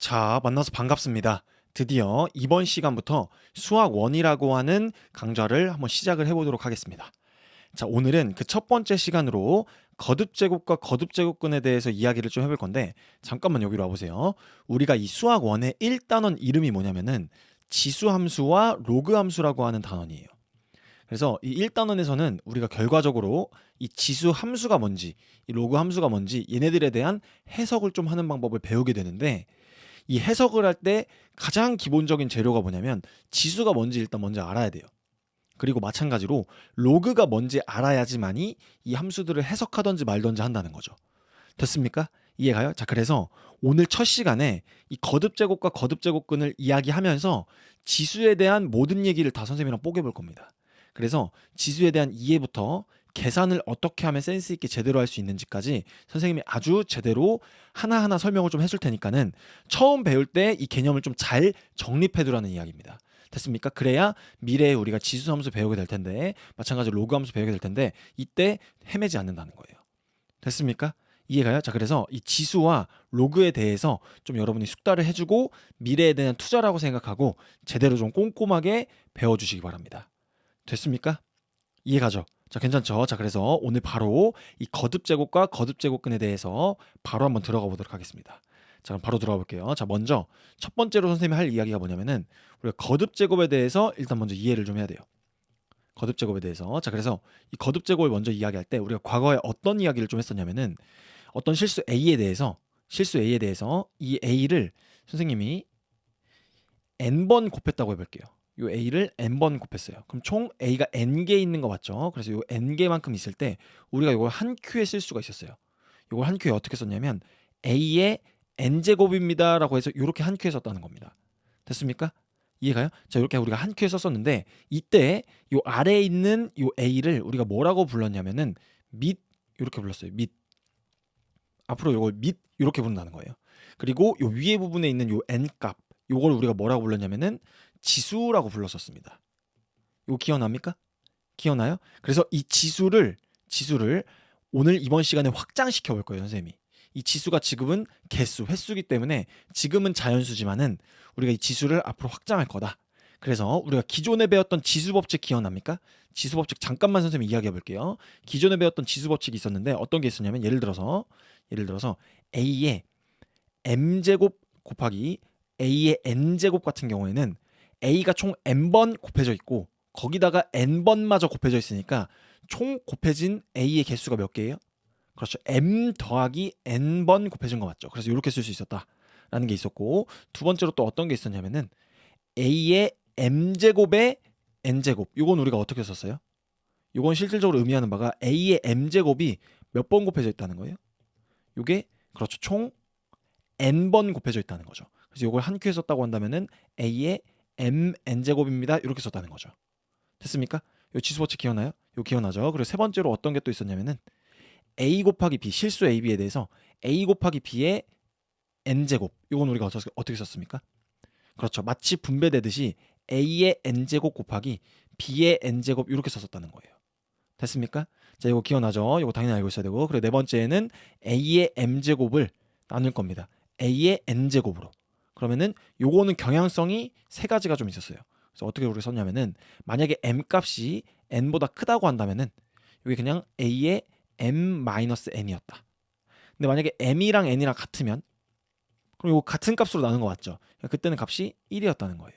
자, 만나서 반갑습니다. 드디어 이번 시간부터 수학 1이라고 하는 강좌를 한번 시작을 해보도록 하겠습니다. 자, 오늘은 그 첫 번째 시간으로 거듭제곱과 거듭제곱근에 대해서 이야기를 좀 해볼 건데, 잠깐만 여기로 와보세요. 우리가 이 수학 1의 1단원 이름이 뭐냐면은 지수함수와 로그함수라고 하는 단원이에요. 그래서 이 1단원에서는 우리가 결과적으로 이 지수함수가 뭔지, 이 로그함수가 뭔지 얘네들에 대한 해석을 좀 하는 방법을 배우게 되는데, 이 해석을 할 때 가장 기본적인 재료가 뭐냐면 지수가 뭔지 일단 먼저 알아야 돼요. 그리고 마찬가지로 로그가 뭔지 알아야지만이 이 함수들을 해석하던지 말던지 한다는 거죠. 됐습니까? 이해가요? 자, 그래서 오늘 첫 시간에 이 거듭제곱과 거듭제곱근을 이야기하면서 지수에 대한 모든 얘기를 다 선생님이랑 뽀개볼 겁니다. 그래서 지수에 대한 이해부터 계산을 어떻게 하면 센스 있게 제대로 할 수 있는지까지 선생님이 아주 제대로 하나하나 설명을 좀 해줄 테니까는 처음 배울 때 이 개념을 좀 잘 정립해 두라는 이야기입니다. 됐습니까? 그래야 미래에 우리가 지수 함수 배우게 될 텐데, 마찬가지로 로그 함수 배우게 될 텐데 이때 헤매지 않는다는 거예요. 됐습니까? 이해가요? 자, 그래서 이 지수와 로그에 대해서 좀 여러분이 숙달을 해주고 미래에 대한 투자라고 생각하고 제대로 좀 꼼꼼하게 배워주시기 바랍니다. 됐습니까? 이해가죠? 자, 괜찮죠? 자, 그래서 오늘 바로 이 거듭제곱과 거듭제곱근에 대해서 바로 한번 들어가 보도록 하겠습니다. 자, 그럼 바로 들어가 볼게요. 자, 먼저 첫 번째로 선생님이 할 이야기가 뭐냐면은 우리가 거듭제곱에 대해서 일단 먼저 이해를 좀 해야 돼요. 거듭제곱에 대해서. 자, 그래서 이 거듭제곱을 먼저 이야기할 때 우리가 과거에 어떤 이야기를 좀 했었냐면은 어떤 실수 A에 대해서 이 A를 선생님이 n번 곱했다고 해볼게요. 요 A를 n번 곱했어요. 그럼 총 A가 n개 있는 거 맞죠? 그래서 요 n개만큼 있을 때 우리가 이걸 한 큐에 쓸 수가 있었어요. 이걸 한 큐에 어떻게 썼냐면 A의 n제곱입니다 라고 해서 이렇게 한 큐에 썼다는 겁니다. 됐습니까? 이해가요? 자, 이렇게 우리가 한 큐에 썼었는데 이때 요 아래에 있는 요 A를 우리가 뭐라고 불렀냐면은 밑 이렇게 불렀어요. 밑. 앞으로 요걸 밑 이렇게 부른다는 거예요. 그리고 요 위에 부분에 있는 요 n 값 요걸 우리가 뭐라고 불렀냐면은 지수라고 불렀었습니다. 이거 기억납니까? 기억나요? 그래서 이 지수를 오늘 이번 시간에 확장시켜 볼 거예요, 선생님이. 이 지수가 지금은 개수, 횟수기 때문에 지금은 자연수지만은 우리가 이 지수를 앞으로 확장할 거다. 그래서 우리가 기존에 배웠던 지수 법칙 기억납니까? 지수 법칙 잠깐만 선생님이 이야기해 볼게요. 기존에 배웠던 지수 법칙이 있었는데 어떤 게 있었냐면 예를 들어서 A의 m제곱 곱하기 A의 n제곱 같은 경우에는 A가 총 n번 곱해져 있고 거기다가 n번마저 곱해져 있으니까 총 곱해진 A의 개수가 몇 개예요? 그렇죠. m 더하기 n번 곱해진 거 맞죠? 그래서 이렇게 쓸 수 있었다라는 게 있었고 두 번째로 또 어떤 게 있었냐면은 A의 m제곱의 n제곱 이건 우리가 어떻게 썼어요? 이건 실질적으로 의미하는 바가 A의 m제곱이 몇 번 곱해져 있다는 거예요? 이게 그렇죠. 총 n번 곱해져 있다는 거죠. 그래서 이걸 한 큐에 썼다고 한다면은 A의 mn제곱입니다. 이렇게 썼다는 거죠. 됐습니까? 이 지수법칙 기억나요? 이거 기억나죠? 그리고 세 번째로 어떤 게 또 있었냐면은 A 곱하기 B, 실수 AB에 대해서 A 곱하기 B의 n제곱 이건 우리가 어떻게 썼습니까? 그렇죠. 마치 분배되듯이 A의 n제곱 곱하기 B의 n제곱 이렇게 썼었다는 거예요. 됐습니까? 자, 이거 기억나죠? 이거 당연히 알고 있어야 되고 그리고 네 번째는 A의 m제곱을 나눌 겁니다. A의 n제곱으로. 그러면은 요거는 경향성이 세 가지가 좀 있었어요. 그래서 어떻게 우리가 썼냐면은 만약에 m 값이 n보다 크다고 한다면은 이게 그냥 A의 m-n이었다. 근데 만약에 m이랑 n이랑 같으면 그럼 이거 같은 값으로 나눈 거 맞죠? 그때는 값이 1이었다는 거예요.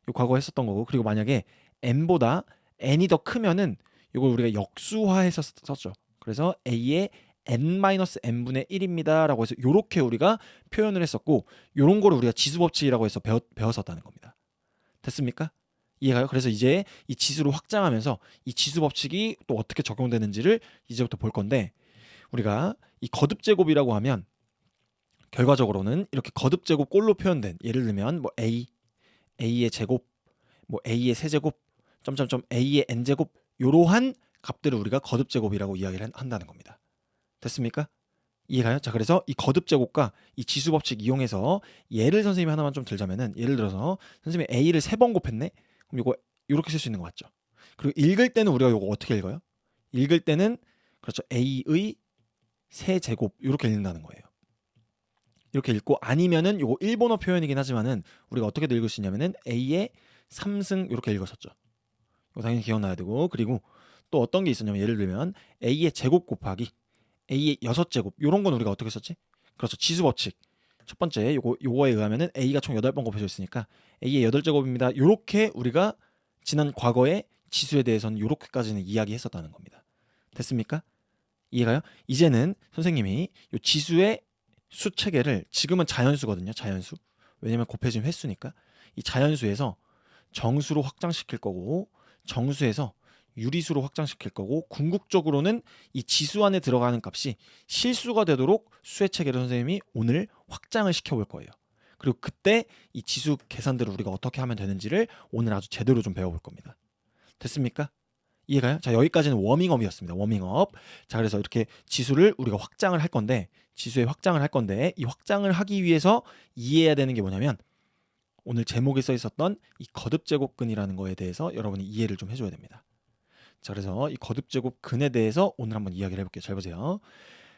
요 과거에 했었던 거고 그리고 만약에 n보다 n이 더 크면은 이걸 우리가 역수화해서 썼죠. 그래서 A의 n-n분의 1입니다 라고 해서 이렇게 우리가 표현을 했었고 요런 거를 우리가 지수법칙이라고 해서 배웠었다는 겁니다. 됐습니까? 이해가요? 그래서 이제 이 지수를 확장하면서 이 지수법칙이 또 어떻게 적용되는지를 이제부터 볼 건데 우리가 이 거듭제곱이라고 하면 결과적으로는 이렇게 거듭제곱 꼴로 표현된 예를 들면 뭐 A의 제곱, 뭐 A의 세제곱, 점점점 A의 n제곱 이러한 값들을 우리가 거듭제곱이라고 이야기를 한다는 겁니다. 됐습니까? 이해가요? 자, 그래서 이 거듭제곱과 이 지수법칙 이용해서 예를 선생님이 하나만 좀 들자면은 예를 들어서 선생님이 A를 3번 곱했네? 그럼 이거 이렇게 쓸 수 있는 거 맞죠? 그리고 읽을 때는 우리가 이거 어떻게 읽어요? 읽을 때는 그렇죠. A의 세제곱 이렇게 읽는다는 거예요. 이렇게 읽고 아니면은 요거 일본어 표현이긴 하지만은 우리가 어떻게 읽을 수 있냐면은 a의 3승 이렇게 읽었었죠. 이거 당연히 기억나야 되고 그리고 또 어떤 게 있었냐면 예를 들면 a의 제곱 곱하기 a의 6제곱 요런 건 우리가 어떻게 썼지? 그렇죠. 지수 법칙. 첫 번째 요거에 의하면은 a가 총 8번 곱해져 있으니까 a의 8제곱입니다. 요렇게 우리가 지난 과거에 지수에 대해서는 요렇게까지는 이야기했었다는 겁니다. 됐습니까? 이해가요? 이제는 선생님이 요 지수의 수 체계를 지금은 자연수거든요. 자연수. 왜냐면 곱해진 횟수니까. 이 자연수에서 정수로 확장시킬 거고 정수에서 유리수로 확장시킬 거고 궁극적으로는 이 지수 안에 들어가는 값이 실수가 되도록 수의 체계를 선생님이 오늘 확장을 시켜볼 거예요. 그리고 그때 이 지수 계산들을 우리가 어떻게 하면 되는지를 오늘 아주 제대로 좀 배워볼 겁니다. 됐습니까? 이해가요? 자, 여기까지는 워밍업이었습니다. 워밍업. 자, 그래서 이렇게 지수를 우리가 확장을 할 건데 지수의 확장을 할 건데 이 확장을 하기 위해서 이해해야 되는 게 뭐냐면 오늘 제목에 써 있었던 이 거듭제곱근이라는 거에 대해서 여러분이 이해를 좀 해줘야 됩니다. 자, 그래서 이 거듭제곱근에 대해서 오늘 한번 이야기를 해볼게요. 잘 보세요.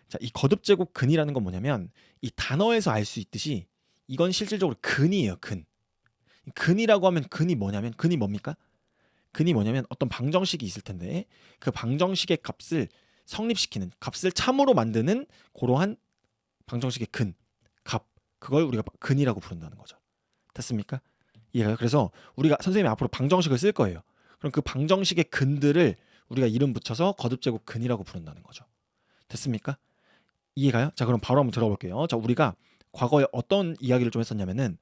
자, 이 거듭제곱근이라는 건 뭐냐면 이 단어에서 알 수 있듯이 이건 실질적으로 근이에요. 근. 근이라고 하면 근이 뭐냐면 근이 뭡니까? 근이 뭐냐면 어떤 방정식이 있을 텐데 그 방정식의 값을 성립시키는 값을 참으로 만드는 그러한 방정식의 근, 값 그걸 우리가 근이라고 부른다는 거죠. 됐습니까? 이해가요? 그래서 우리가 선생님이 앞으로 방정식을 쓸 거예요. 그럼 그 방정식의 근들을 우리가 이름 붙여서 거듭제곱 근이라고 부른다는 거죠. 됐습니까? 이해가요? 자, 그럼 바로 한번 들어볼게요. 자, 우리가 과거에 어떤 이야기를 좀 했었냐면은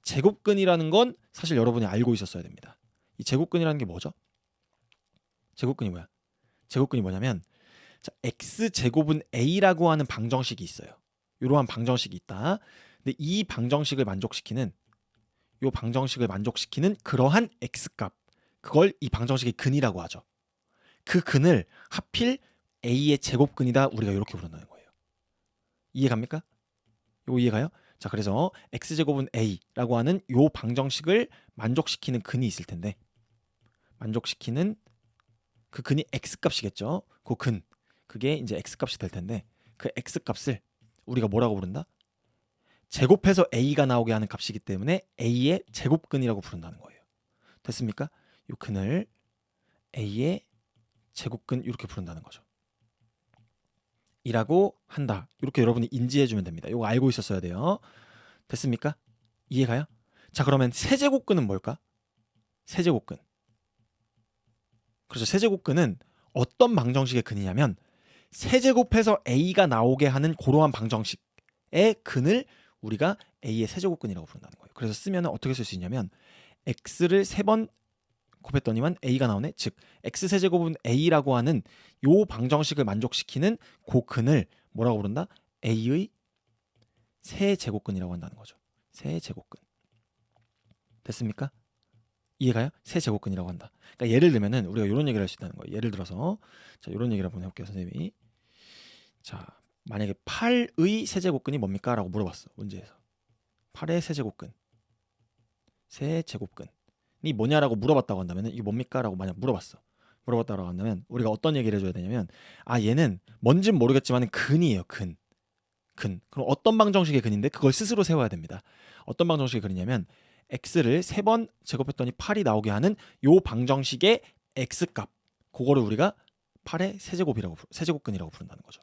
제곱근이라는 건 사실 여러분이 알고 있었어야 됩니다. 이 제곱근이라는 게 뭐죠? 제곱근이 뭐야? 제곱근이 뭐냐면 자, x제곱은 a라고 하는 방정식이 있어요. 이러한 방정식이 있다. 근데 이 방정식을 만족시키는 요 방정식을 만족시키는 그러한 x값 그걸 이 방정식의 근이라고 하죠. 그 근을 하필 a의 제곱근이다 우리가 이렇게 부른다는 거예요. 이해갑니까? 요거 이해가요? 자, 그래서 x제곱은 a라고 하는 요 방정식을 만족시키는 근이 있을 텐데 만족시키는 그 근이 x값이겠죠. 그 근 그게 이제 x값이 될 텐데 그 x값을 우리가 뭐라고 부른다? 제곱해서 a가 나오게 하는 값이기 때문에 a의 제곱근이라고 부른다는 거예요. 됐습니까? 요 근을 a의 제곱근 이렇게 부른다는 거죠. 이라고 한다. 이렇게 여러분이 인지해 주면 됩니다. 이거 알고 있었어야 돼요. 됐습니까? 이해가요? 자, 그러면 세제곱근은 뭘까? 세제곱근. 그렇죠. 세제곱근은 어떤 방정식의 근이냐면 세제곱해서 a가 나오게 하는 그러한 방정식의 근을 우리가 a의 세제곱근이라고 부른다는 거예요. 그래서 쓰면 어떻게 쓸 수 있냐면 x를 3번 곱했더니만 a가 나오네. 즉 x세제곱은 a라고 하는 요 방정식을 만족시키는 그 근을 뭐라고 부른다? a의 세제곱근이라고 한다는 거죠. 세제곱근. 됐습니까? 이해가요? 세제곱근이라고 한다. 그러니까 예를 들면은 우리가 이런 얘기를 할 수 있다는 거예요. 예를 들어서 자, 이런 얘기를 한번 해볼게요, 선생님이. 자, 만약에 8의 세제곱근이 뭡니까? 라고 물어봤어, 문제에서. 8의 세제곱근. 세제곱근이 뭐냐라고 물어봤다고 한다면 이게 뭡니까? 라고 만약 물어봤다고 한다면 우리가 어떤 얘기를 해줘야 되냐면 아, 얘는 뭔진 모르겠지만 근이에요. 근. 그럼 어떤 방정식의 근인데 그걸 스스로 세워야 됩니다. 어떤 방정식의 근이냐면 x를 3번 제곱했더니 8이 나오게 하는 요 방정식의 x값 그거를 우리가 8의 세제곱근이라고 부른다는 거죠.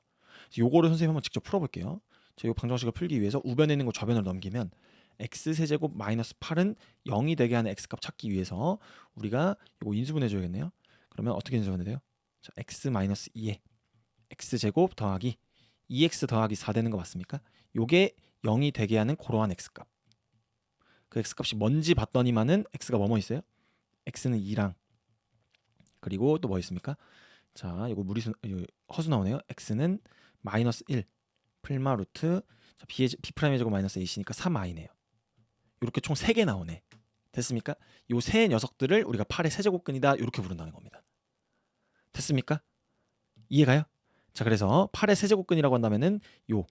요거를 선생님 한번 직접 풀어볼게요. 이 방정식을 풀기 위해서 우변에 있는 거 좌변으로 넘기면 x세제곱 마이너스 8은 0이 되게 하는 x값 찾기 위해서 우리가 이거 인수분해 줘야겠네요. 그러면 어떻게 인수분해 돼요? 자, x 마이너스 2에 x제곱 더하기 2x 더하기 4 되는 거 맞습니까? 요게 0이 되게 하는 그러한 x값. 그 x값이 뭔지 봤더니만은 x가 뭐뭐 있어요? x는 2랑 그리고 또 뭐 있습니까? 자, 이거 허수 나오네요. x는 마이너스 1 풀마 루트 b 프라임의 제곱 마이너스 a시니까 3i네요. 이렇게 총 3개 나오네. 됐습니까? 요 세 녀석들을 우리가 8의 세제곱근이다 이렇게 부른다는 겁니다. 됐습니까? 이해가요? 자, 그래서 8의 세제곱근이라고 한다면은 요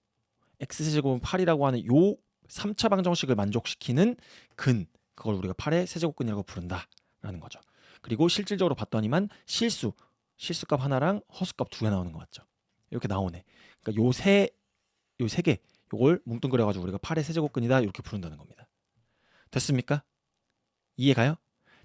x세제곱은 8이라고 하는 요 3차 방정식을 만족시키는 근 그걸 우리가 8의 세제곱근이라고 부른다라는 거죠. 그리고 실질적으로 봤더니만 실수값 하나랑 허수값 2개 나오는 거 같죠. 이렇게 나오네. 그러니까 요 세 개 요걸 뭉뚱그려 가지고 우리가 8의 세제곱근이다 이렇게 부른다는 겁니다. 됐습니까? 이해가요?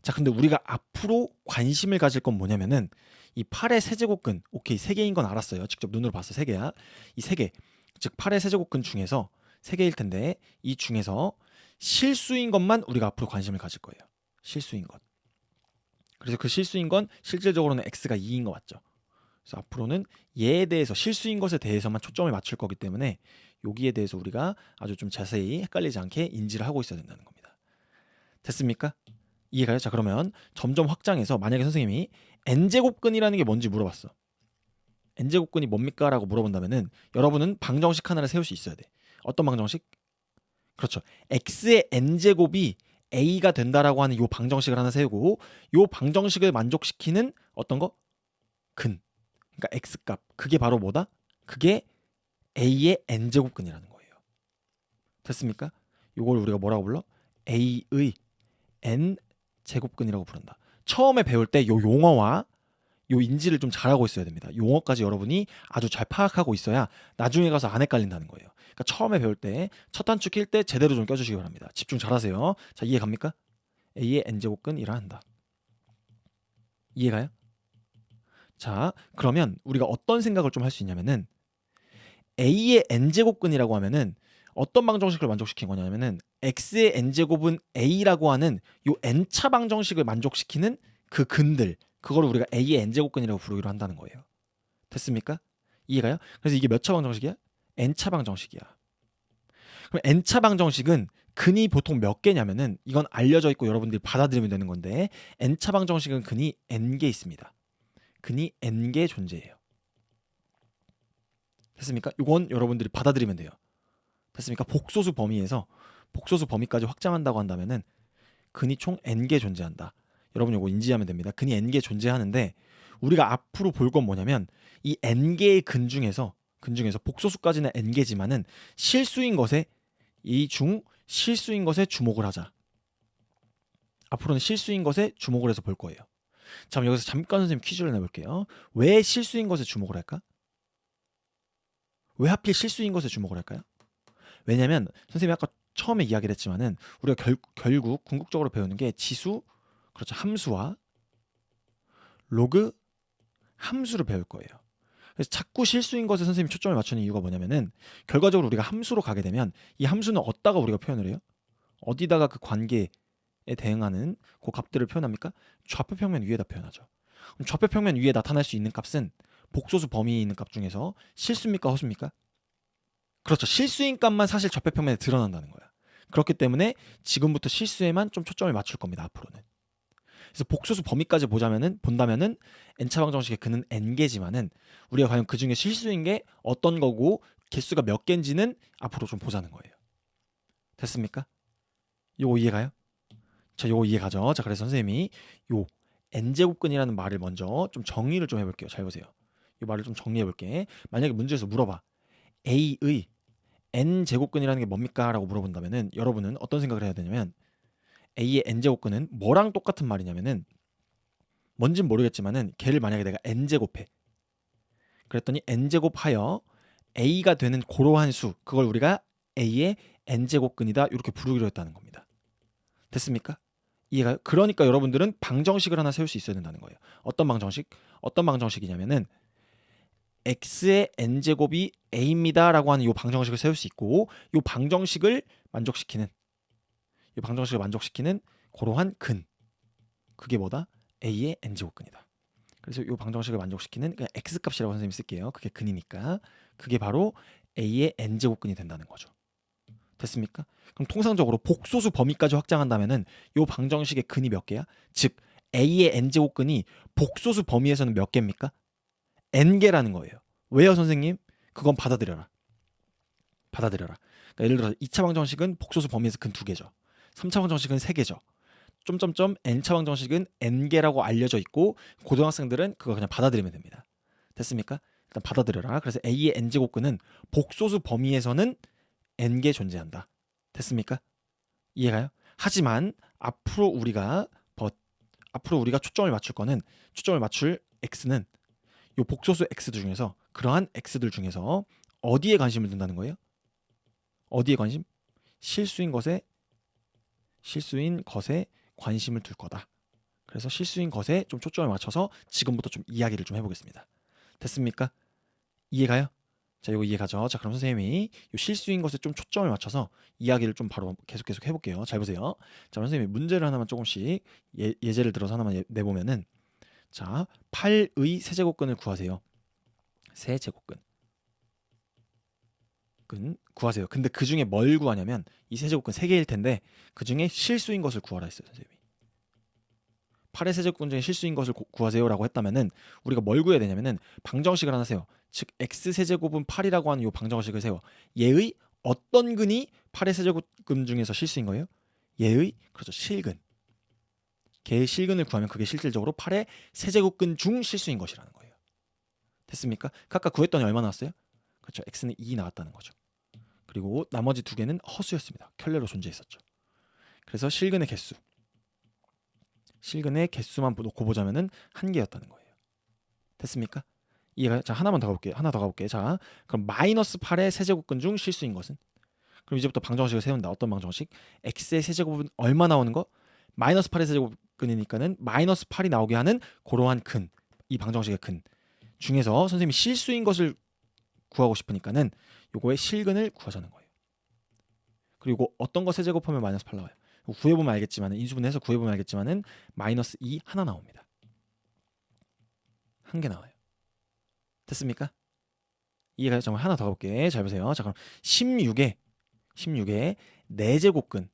자, 근데 우리가 앞으로 관심을 가질 건 뭐냐면은 이 8의 세제곱근, 오케이, 3개인 건 알았어요. 직접 눈으로 봤어. 3개야. 이 3개, 즉 8의 세제곱근 중에서 3개일 텐데 이 중에서 실수인 것만 우리가 앞으로 관심을 가질 거예요. 실수인 것. 그래서 그 실수인 건 실질적으로는 x가 2인 거 맞죠? 그래서 앞으로는 얘에 대해서 실수인 것에 대해서만 초점을 맞출 거기 때문에 여기에 대해서 우리가 아주 좀 자세히 헷갈리지 않게 인지를 하고 있어야 된다는 겁니다. 됐습니까? 이해가요? 자, 그러면 점점 확장해서 만약에 선생님이 n제곱근이라는 게 뭔지 물어봤어. n제곱근이 뭡니까? 라고 물어본다면은 여러분은 방정식 하나를 세울 수 있어야 돼. 어떤 방정식? 그렇죠. x의 n제곱이 a가 된다라고 하는 요 방정식을 하나 세우고 요 방정식을 만족시키는 어떤 거? 근. 그러니까 x값. 그게 바로 뭐다? 그게 a의 n제곱근이라는 거예요. 됐습니까? 요걸 우리가 뭐라고 불러? a의 n제곱근이라고 부른다. 처음에 배울 때 요 용어와 요 인지를 좀 잘하고 있어야 됩니다. 용어까지 여러분이 아주 잘 파악하고 있어야 나중에 가서 안 헷갈린다는 거예요. 그러니까 처음에 배울 때 첫 단추 낄 때 제대로 좀 껴주시기 바랍니다. 집중 잘하세요. 자, 이해 갑니까? a의 n제곱근이라 한다. 이해가요? 자, 그러면 우리가 어떤 생각을 좀 할 수 있냐면은 a의 n제곱근이라고 하면은 어떤 방정식을 만족시킨 거냐면은 x의 n제곱은 a라고 하는 요 n차 방정식을 만족시키는 그 근들, 그걸 우리가 a의 n제곱근이라고 부르기로 한다는 거예요. 됐습니까? 이해가요? 그래서 이게 몇 차 방정식이야? n차 방정식이야. 그럼 n차 방정식은 근이 보통 몇 개냐면은 이건 알려져 있고 여러분들이 받아들이면 되는 건데 n차 방정식은 근이 n개 있습니다. 근이 n개 존재해요. 됐습니까? 이건 여러분들이 받아들이면 돼요. 됐습니까? 복소수 범위에서 복소수 범위까지 확장한다고 한다면은 근이 총 n개 존재한다. 여러분 이거 인지하면 됩니다. 근이 n개 존재하는데 우리가 앞으로 볼 건 뭐냐면 이 n개의 근 중에서 복소수까지는 n개지만은 실수인 것에 실수인 것에 주목을 하자. 앞으로는 실수인 것에 주목을 해서 볼 거예요. 자, 그럼 여기서 잠깐 선생님 퀴즈를 내볼게요. 왜 실수인 것에 주목을 할까? 왜 하필 실수인 것에 주목을 할까요? 왜냐면 선생님이 아까 처음에 이야기를 했지만은 우리가 결국 궁극적으로 배우는 게 지수, 그렇죠, 함수와 로그 함수를 배울 거예요. 그래서 자꾸 실수인 것에 선생님이 초점을 맞추는 이유가 뭐냐면은 결과적으로 우리가 함수로 가게 되면 이 함수는 어디다가 우리가 표현을 해요? 어디다가 그 관계에 대응하는 그 값들을 표현합니까? 좌표평면 위에다 표현하죠. 그럼 좌표평면 위에 나타날 수 있는 값은 복소수 범위에 있는 값 중에서 실수입니까? 허수입니까? 그렇죠. 실수인 값만 사실 좌표평면에 드러난다는 거야. 그렇기 때문에 지금부터 실수에만 좀 초점을 맞출 겁니다. 앞으로는. 그래서 복소수 범위까지 본다면은 n차 방정식의 근은 n개지만은 우리가 과연 그 중에 실수인 게 어떤 거고 개수가 몇 개인지는 앞으로 좀 보자는 거예요. 됐습니까? 요거 이해가요? 자, 요거 이해가죠? 자, 그래서 선생님이 요 n제곱근이라는 말을 먼저 좀 정의를 좀 해볼게요. 잘 보세요. 이 말을 좀 정리해볼게. 만약에 문제에서 물어봐. a의 n제곱근이라는 게 뭡니까? 라고 물어본다면은 여러분은 어떤 생각을 해야 되냐면 a의 n제곱근은 뭐랑 똑같은 말이냐면은 뭔진 모르겠지만은 걔를 만약에 내가 n제곱해. 그랬더니 n제곱하여 a가 되는 고러한 수, 그걸 우리가 a의 n제곱근이다 이렇게 부르기로 했다는 겁니다. 됐습니까? 이해가요? 그러니까 여러분들은 방정식을 하나 세울 수 있어야 된다는 거예요. 어떤 방정식? 어떤 방정식이냐면은 x의 n제곱이 a입니다 라고 하는 이 방정식을 세울 수 있고 이 방정식을 만족시키는 고러한 근, 그게 뭐다? a의 n제곱근이다. 그래서 이 방정식을 만족시키는 그냥 x값이라고 선생님이 쓸게요. 그게 근이니까 그게 바로 a의 n제곱근이 된다는 거죠. 됐습니까? 그럼 통상적으로 복소수 범위까지 확장한다면은 이 방정식의 근이 몇 개야? 즉 a의 n제곱근이 복소수 범위에서는 몇 개입니까? n개라는 거예요. 왜요, 선생님? 그건 받아들여라. 그러니까 예를 들어서 2차 방정식은 복소수 범위에서 근 2개죠. 3차 방정식은 3개죠. 점점점 n차 방정식은 n개라고 알려져 있고 고등학생들은 그거 그냥 받아들이면 됩니다. 됐습니까? 일단 받아들여라. 그래서 a의 n제곱근은 복소수 범위에서는 n개 존재한다. 됐습니까? 이해가요? 하지만 앞으로 우리가 초점을 맞출 x는 요 복소수 x들 중에서 그러한 x들 중에서 어디에 관심을 둔다는 거예요? 어디에 관심? 실수인 것에 관심을 둘 거다. 그래서 실수인 것에 좀 초점을 맞춰서 지금부터 좀 이야기를 좀 해보겠습니다. 됐습니까? 이해가요? 자, 이거 이해가죠? 자, 그럼 선생님이 이 실수인 것에 좀 초점을 맞춰서 이야기를 좀 바로 계속 해볼게요. 잘 보세요. 자, 선생님이 문제를 하나만 조금씩 예제를 들어서 하나만 내보면은, 자, 8의 세제곱근을 구하세요. 세제곱근 구하세요. 근데 그 중에 뭘 구하냐면 이 세제곱근 3개일 텐데 그 중에 실수인 것을 구하라 했어요, 선생님이. 8의 세제곱근 중에 실수인 것을 구하세요라고 했다면은 우리가 뭘 구해야 되냐면은 방정식을 하나 세요. 즉 x 세제곱은 8이라고 하는 이 방정식을 세워. 얘의 어떤 근이 8의 세제곱근 중에서 실수인 거예요? 얘의 그렇죠, 실근. 걔의 실근을 구하면 그게 실질적으로 8의 세제곱근 중 실수인 것이라는 거예요. 됐습니까? 아까 구했더니 얼마 나왔어요? 그렇죠, x는 2 나왔다는 거죠. 그리고 나머지 2개는 허수였습니다. 켤레로 존재했었죠. 그래서 실근의 개수만 놓고 보자면은 1개였다는 거예요. 됐습니까? 이해가? 자, 하나 더 가볼게요. 자, 그럼 마이너스 8의 세제곱근 중 실수인 것은? 그럼 이제부터 방정식을 세운다. 어떤 방정식? x의 세제곱은 얼마 나오는 거? 마이너스 8의 세제곱근이니까는 마이너스 8이 나오게 하는 그러한 근, 이 방정식의 근 중에서 선생님이 실수인 것을 구하고 싶으니까는 요거의 실근을 구하자는 거예요. 그리고 어떤 거 세제곱하면 마이너스 8 나와요? 구해보면 알겠지만, 인수분해해서 구해보면 알겠지만은 마이너스 2 하나 나옵니다. 1개 나와요. 됐습니까? 이해가요? 정말 하나 더 가볼게. 잘 보세요. 자, 그럼 16에 4제곱근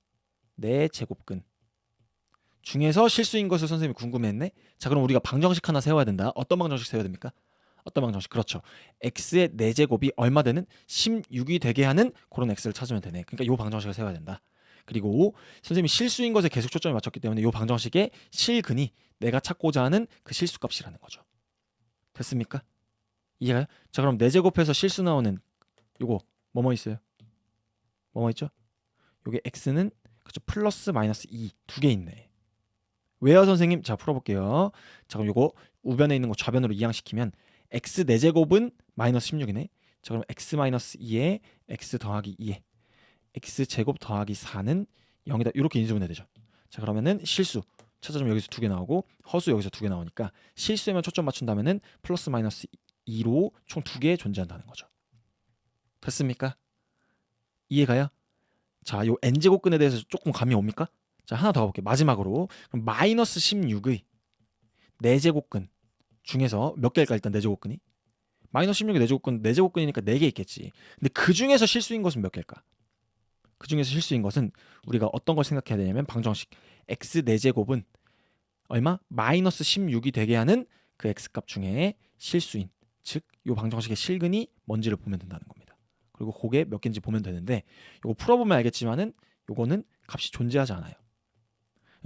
중에서 실수인 것을 선생님이 궁금해했네. 자, 그럼 우리가 방정식 하나 세워야 된다. 어떤 방정식 세워야 됩니까? 어떤 방정식? 그렇죠. x의 4제곱이 얼마 되는? 16이 되게 하는 그런 x를 찾으면 되네. 그러니까 이 방정식을 세워야 된다. 그리고 선생님이 실수인 것에 계속 초점을 맞췄기 때문에 이 방정식의 실근이 내가 찾고자 하는 그 실수값이라는 거죠. 됐습니까? 이해가요? 자, 그럼 4제곱해서 실수 나오는 요거 뭐뭐 있어요? 뭐뭐 있죠? 요게 x는 그렇죠, 플러스 마이너스 2 두 개 있네. 왜요, 선생님? 자, 풀어볼게요. 자, 그럼 요거 우변에 있는 거 좌변으로 이항시키면 x 4제곱은 마이너스 16이네. 자, 그럼 x 마이너스 2에 x 더하기 2에 x 제곱 더하기 4는 0이다. 이렇게 인수분해 되죠. 자, 그러면은 실수 찾아주면 여기서 2개 나오고 허수 여기서 2개 나오니까 실수에만 초점 맞춘다면은 플러스 마이너스 2로 총 2개 존재한다는 거죠. 됐습니까? 이해가요? 자, 요 n제곱근에 대해서 조금 감이 옵니까? 자, 하나 더 가볼게요. 마지막으로 그럼 마이너스 16의 4제곱근 중에서 몇 개일까? 일단 4제곱근이 마이너스 16의 4제곱근이니까 4개 있겠지. 근데 그 중에서 실수인 것은 몇 개일까? 그 중에서 실수인 것은 우리가 어떤 걸 생각해야 되냐면 방정식 x 4제곱은 얼마? 마이너스 16이 되게 하는 그 x값 중에 실수인, 즉 이 방정식의 실근이 뭔지를 보면 된다는 겁니다. 그리고 그게 몇 개인지 보면 되는데 이거 풀어보면 알겠지만은 요거는 값이 존재하지 않아요.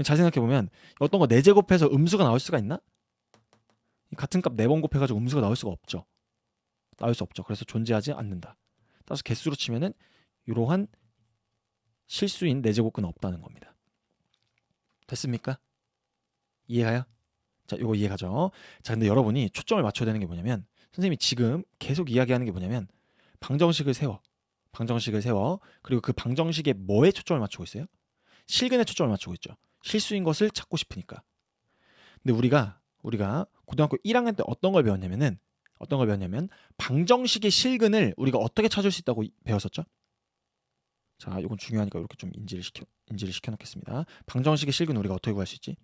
잘 생각해보면 어떤 거 4제곱해서 음수가 나올 수가 있나? 같은 값 4번 곱해가지고 음수가 나올 수가 없죠. 나올 수 없죠. 그래서 존재하지 않는다. 따라서 개수로 치면은 이러한 실수인 4제곱근은 없다는 겁니다. 됐습니까? 이해가요? 자, 이거 이해가죠? 자, 근데 여러분이 초점을 맞춰야 되는 게 뭐냐면 선생님이 지금 계속 이야기하는 게 뭐냐면 방정식을 세워. 그리고 그 방정식에 뭐에 초점을 맞추고 있어요? 실근에 초점을 맞추고 있죠. 실수인 것을 찾고 싶으니까. 근데 우리가 고등학교 1학년 때 어떤 걸 배웠냐면 방정식의 실근을 우리가 어떻게 찾을 수 있다고 배웠었죠? 자, 이건 중요하니까 이렇게 좀 인지를 시켜 놓겠습니다. 방정식의 실근 우리가 어떻게 구할 수 있지?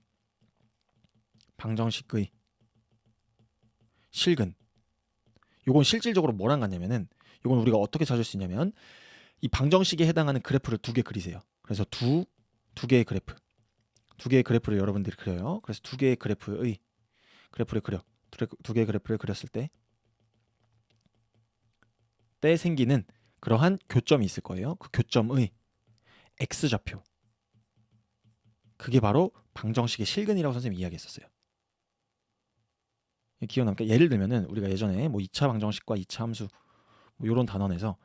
방정식의 실근. 이건 실질적으로 뭐랑 같냐면은 이건 우리가 어떻게 찾을 수 있냐면 이 방정식에 해당하는 그래프를 2개 그리세요. 그래서 두 개의 그래프를 여러분들이 그려요. 그래서 2개의 그래프를 그려. 2개의 그래프를 그렸을 때 생기는 그러한 교점이 있을 거예요. 그 교점의 x좌표. 그게 바로 방정식의 실근이라고 선생님이 이야기했었어요. 기억납니까? 예를 들면은 우리가 예전에 뭐 2차 방정식과 2차 함수 뭐 이런 단원에서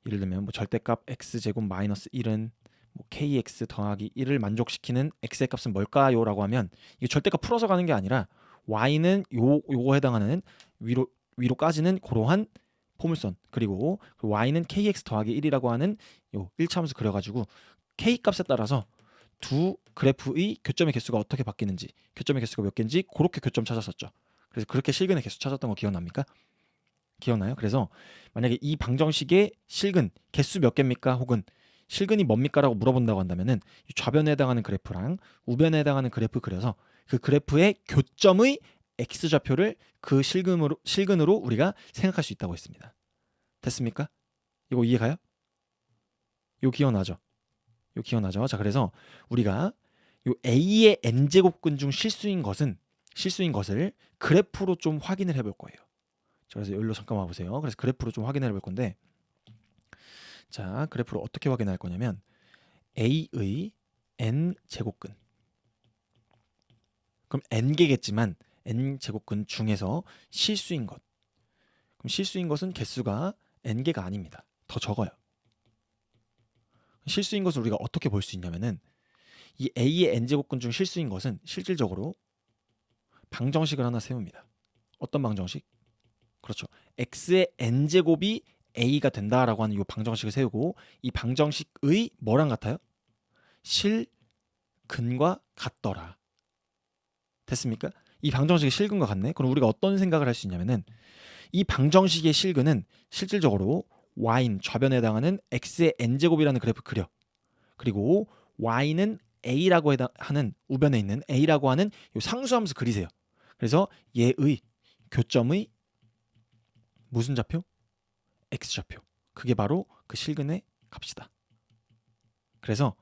예를 들면 뭐 절대값 x제곱 마이너스 1은 뭐 kx 더하기 1을 만족시키는 x의 값은 뭘까요? 라고 하면 이게 절대값 풀어서 가는 게 아니라 y는 요거 해당하는 위로 까지는 그러한 포물선. 그리고 y는 kx 더하기 1이라고 하는 요 1차 함수 그려가지고 k 값에 따라서 두 그래프의 교점의 개수가 어떻게 바뀌는지, 교점의 개수가 몇 개인지 그렇게 교점 찾았었죠. 그래서 그렇게 실근의 개수 찾았던 거 기억납니까? 기억나요? 그래서 만약에 이 방정식의 실근 개수 몇 개입니까? 혹은 실근이 뭡니까? 라고 물어본다고 한다면은 좌변에 해당하는 그래프랑 우변에 해당하는 그래프 그려서 그 그래프의 교점의 x좌표를 그 실근으로 우리가 생각할 수 있다고 했습니다. 됐습니까? 이거 이해가요? 이거 기억나죠? 이거 기억나죠? 자, 그래서 우리가 요 a의 n제곱근 중 실수인 것을 그래프로 좀 확인을 해볼 거예요. 자, 그래서 여기로 잠깐만 보세요. 그래서 그래프로 좀 확인해 볼 건데, 자, 그래프로 어떻게 확인할 거냐면 a의 n제곱근, 그럼 n개겠지만 n제곱근 중에서 실수인 것, 그럼 실수인 것은 개수가 n개가 아닙니다. 더 적어요. 실수인 것을 우리가 어떻게 볼 수 있냐면은 이 a의 n제곱근 중 실수인 것은 실질적으로 방정식을 하나 세웁니다. 어떤 방정식? 그렇죠. x의 n제곱이 a가 된다라고 하는 이 방정식을 세우고, 이 방정식의 뭐랑 같아요? 실근과 같더라. 됐습니까? 이 방정식의 실근과 같네. 그럼 우리가 어떤 생각을 할 수 있냐면은 이 방정식의 실근은 실질적으로 y인 좌변에 해당하는 x의 n제곱이라는 그래프 그려. 그리고 y는 a라고 하는 우변에 있는 a라고 하는 이 상수함수 그리세요. 그래서 얘의 교점의 무슨 좌표? x좌표. 그게 바로 그 실근의 값이다. 그래서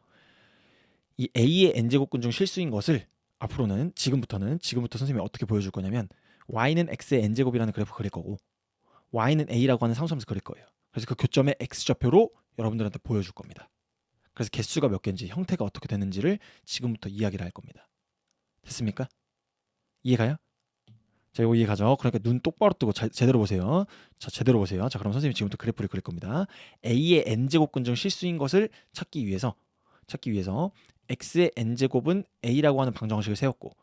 이 a의 n제곱근 중 실수인 것을 앞으로는 지금부터 선생님이 어떻게 보여줄 거냐면 y는 x의 n제곱이라는 그래프 그릴 거고 y는 a라고 하는 상수함수 그릴 거예요. 그래서 그 교점의 x좌표로 여러분들한테 보여줄 겁니다. 그래서 개수가 몇 개인지, 형태가 어떻게 되는지를 지금부터 이야기를 할 겁니다. 됐습니까? 이해가요? 자, 이거 이해가죠? 그러니까 눈 똑바로 뜨고 제대로 보세요. 자, 제대로 보세요. 자, 그럼 선생님이 지금부터 그래프를 그릴 겁니다. a의 n제곱근 중 실수인 것을 찾기 위해서 x의 n제곱은 a라고 하는 방정식을 세웠고,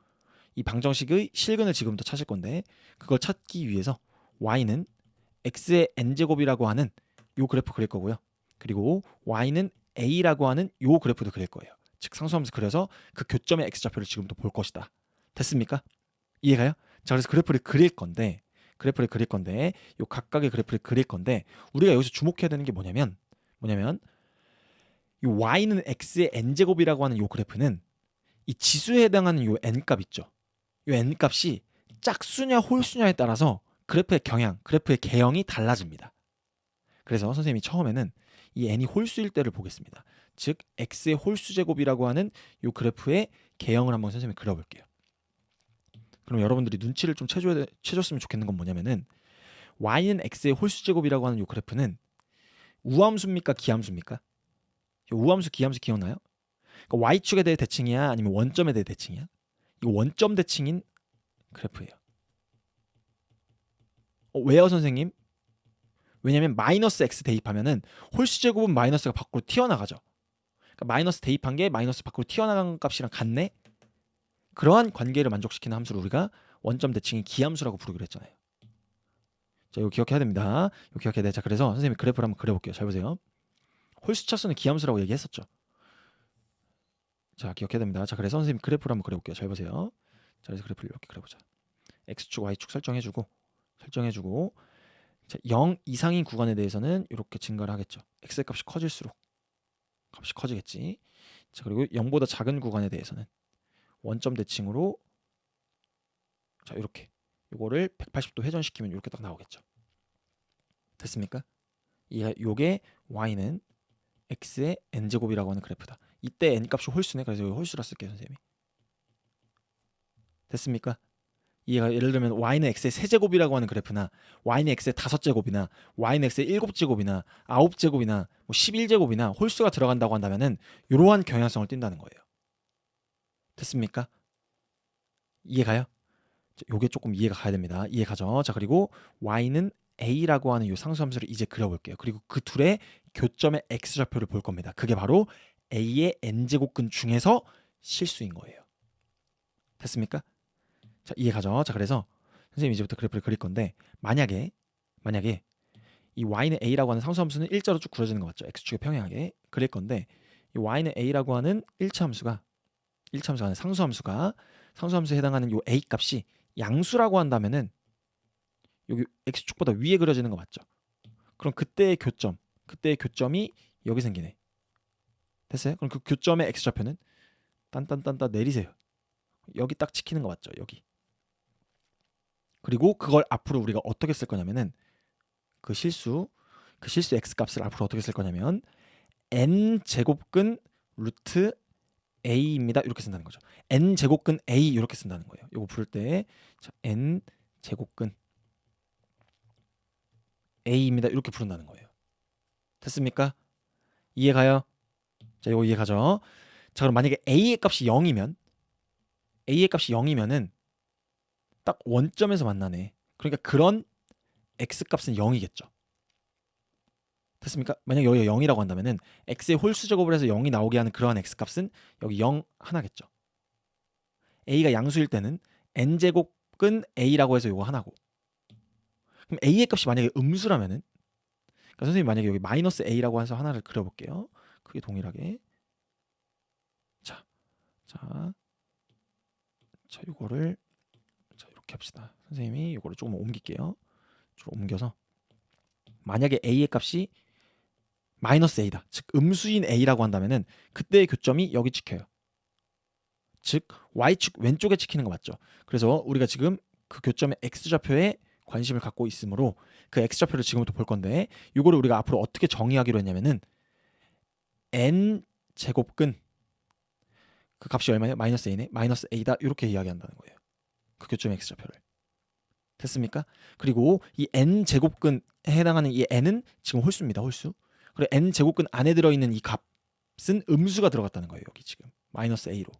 이 방정식의 실근을 지금부터 찾을 건데, 그걸 찾기 위해서 y는 x의 n제곱이라고 하는 요 그래프 그릴 거고요. 그리고 y는 a라고 하는 요 그래프도 그릴 거예요. 즉 상수함수 그려서 그 교점의 x좌표를 지금부터 볼 것이다. 됐습니까? 이해가요? 자, 그래서 그래프를 그릴 건데 요 각각의 그래프를 그릴 건데, 우리가 여기서 주목해야 되는 게 뭐냐면 이 y는 x의 n제곱이라고 하는 요 그래프는 이 지수에 해당하는 요 n값 있죠. 요 n값이 짝수냐 홀수냐에 따라서 그래프의 경향, 그래프의 개형이 달라집니다. 그래서 선생님이 처음에는 이 n이 홀수일 때를 보겠습니다. 즉 x의 홀수제곱이라고 하는 요 그래프의 개형을 한번 선생님이 그려볼게요. 그럼 여러분들이 눈치를 좀 채줬으면 좋겠는 건 뭐냐면은 y는 x의 홀수제곱이라고 하는 요 그래프는 우함수입니까? 기함수입니까? 우함수, 기함수 기억나요? 그러니까 y축에 대해 대칭이야? 아니면 원점에 대해 대칭이야? 이거 원점 대칭인 그래프예요. 왜요, 선생님? 왜냐면 마이너스 x 대입하면은 홀수제곱은 마이너스가 밖으로 튀어나가죠. 그러니까 마이너스 대입한 게 마이너스 밖으로 튀어나간 값이랑 같네? 그러한 관계를 만족시키는 함수를 우리가 원점 대칭의 기함수라고 부르기로 했잖아요. 자, 이거 기억해야 됩니다. 이거 기억해야 돼. 자, 그래서 선생님이 그래프를 한번 그려볼게요. 잘 보세요. 홀수 차수는 기함수라고 얘기했었죠. 자, 기억해야 됩니다. 자, 그래서 선생님 그래프를 한번 그려볼게요. 잘 보세요. 자, 그래서 그래프를 이렇게 그려보자. x축, y축 설정해주고 자, 0 이상인 구간에 대해서는 이렇게 증가를 하겠죠. x의 값이 커질수록 값이 커지겠지. 자, 그리고 0보다 작은 구간에 대해서는 원점 대칭으로 자, 이렇게 요거를 180도 회전시키면 이렇게 딱 나오겠죠. 됐습니까? 요게 y는 x의 n제곱이라고 하는 그래프다. 이때 n값이 홀수네. 그래서 여기 홀수라 쓸게요, 선생님이. 됐습니까? 이해가, 예를 들면 y는 x의 세제곱이라고 하는 그래프나 y는 x의 5제곱이나 y는 x의 7제곱이나 9제곱이나 뭐 11제곱이나 홀수가 들어간다고 한다면은 이러한 경향성을 띈다는 거예요. 됐습니까? 이해가요? 요게 조금 이해가 가야 됩니다. 이해가죠? 자, 그리고 y는 a라고 하는 요 상수함수를 이제 그려볼게요. 그리고 그 둘의 교점의 x좌표를 볼 겁니다. 그게 바로 a의 n제곱근 중에서 실수인 거예요. 됐습니까? 자, 이해가죠? 자, 그래서 선생님이 이제부터 그래프를 그릴 건데 만약에 이 y는 a라고 하는 상수함수는 일자로 쭉 그려지는 거 맞죠? x축에 평행하게 그릴 건데 이 y는 a라고 하는 1차 함수가 아니라 상수함수에 해당하는 요 a 값이 양수라고 한다면은 여기 x축보다 위에 그려지는 거 맞죠? 그럼 그때의 교점이 여기 생기네. 됐어요? 그럼 그 교점의 x좌표는 딴딴딴딴 내리세요. 여기 딱 찍히는 거 맞죠? 여기. 그리고 그걸 앞으로 우리가 어떻게 쓸 거냐면은 그 실수 x값을 앞으로 어떻게 쓸 거냐면 n 제곱근 루트 a입니다. 이렇게 쓴다는 거죠. n 제곱근 a 이렇게 쓴다는 거예요. 이거 부를 때 n 제곱근 a입니다. 이렇게 부른다는 거예요. 됐습니까? 이해가요? 자, 이거 이해가죠? 자, 그럼 만약에 a의 값이 0이면은 딱 원점에서 만나네. 그러니까 그런 x값은 0이겠죠. 됐습니까? 만약 여기가 0이라고 한다면은 x의 홀수 제곱을 해서 0이 나오게 하는 그러한 x값은 여기 0 하나겠죠. a가 양수일 때는 n제곱근 a라고 해서 요거 하나고. 그럼 a의 값이 만약에 음수라면은 그러니까 선생님이 만약에 여기 마이너스 a라고 해서 하나를 그려볼게요. 크게 동일하게. 자, 요거를 이렇게 합시다. 선생님이 요거를 조금 옮길게요. 좀 옮겨서 만약에 a의 값이 마이너스 a다. 즉 음수인 a라고 한다면은 그때의 교점이 여기 찍혀요. 즉 y축 왼쪽에 찍히는 거 맞죠? 그래서 우리가 지금 그 교점의 x좌표에 관심을 갖고 있으므로 그 x좌표를 지금부터 볼 건데 이거를 우리가 앞으로 어떻게 정의하기로 했냐면은 n 제곱근 그 값이 얼마예요? 마이너스 a네. 마이너스 a다. 이렇게 이야기한다는 거예요. 그 교점의 x좌표를. 됐습니까? 그리고 이 n 제곱근에 해당하는 이 n은 지금 홀수입니다. 홀수. 그리고 n 제곱근 안에 들어있는 이 값은 음수가 들어갔다는 거예요. 여기 지금 마이너스 a로.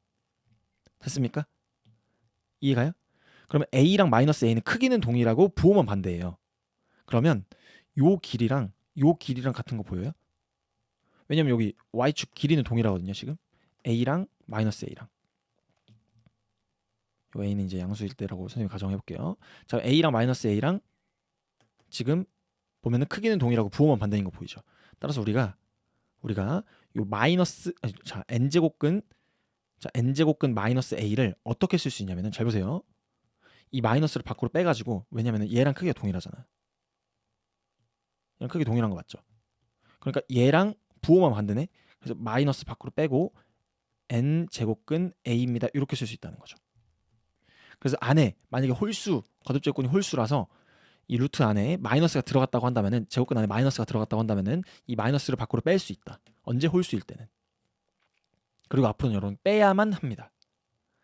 됐습니까? 이해가요? 그러면 a랑 마이너스 a는 크기는 동일하고 부호만 반대예요. 그러면 요 길이랑 같은 거 보여요? 왜냐면 여기 y축 길이는 동일하거든요. 지금 a랑 마이너스 a랑 요 a는 이제 양수일 때라고 선생님이 가정해 볼게요. 자, a랑 마이너스 a랑 지금 보면은 크기는 동일하고 부호만 반대인 거 보이죠? 따라서 우리가 요 마이너스 n제곱근 마이너스 a를 어떻게 쓸 수 있냐면은 잘 보세요. 이 마이너스를 밖으로 빼가지고 왜냐면은 얘랑 크기가 동일하잖아. 얘랑 크기 동일한 거 맞죠? 그러니까 얘랑 부호만 반대네. 그래서 마이너스 밖으로 빼고 n 제곱근 a입니다. 이렇게 쓸 수 있다는 거죠. 그래서 안에 만약에 거듭제곱근이 홀수라서 이 루트 안에 마이너스가 들어갔다고 한다면은 제곱근 안에 마이너스가 들어갔다고 한다면은 이 마이너스를 밖으로 뺄 수 있다. 언제 홀수일 때는. 그리고 앞으로는 여러분 빼야만 합니다.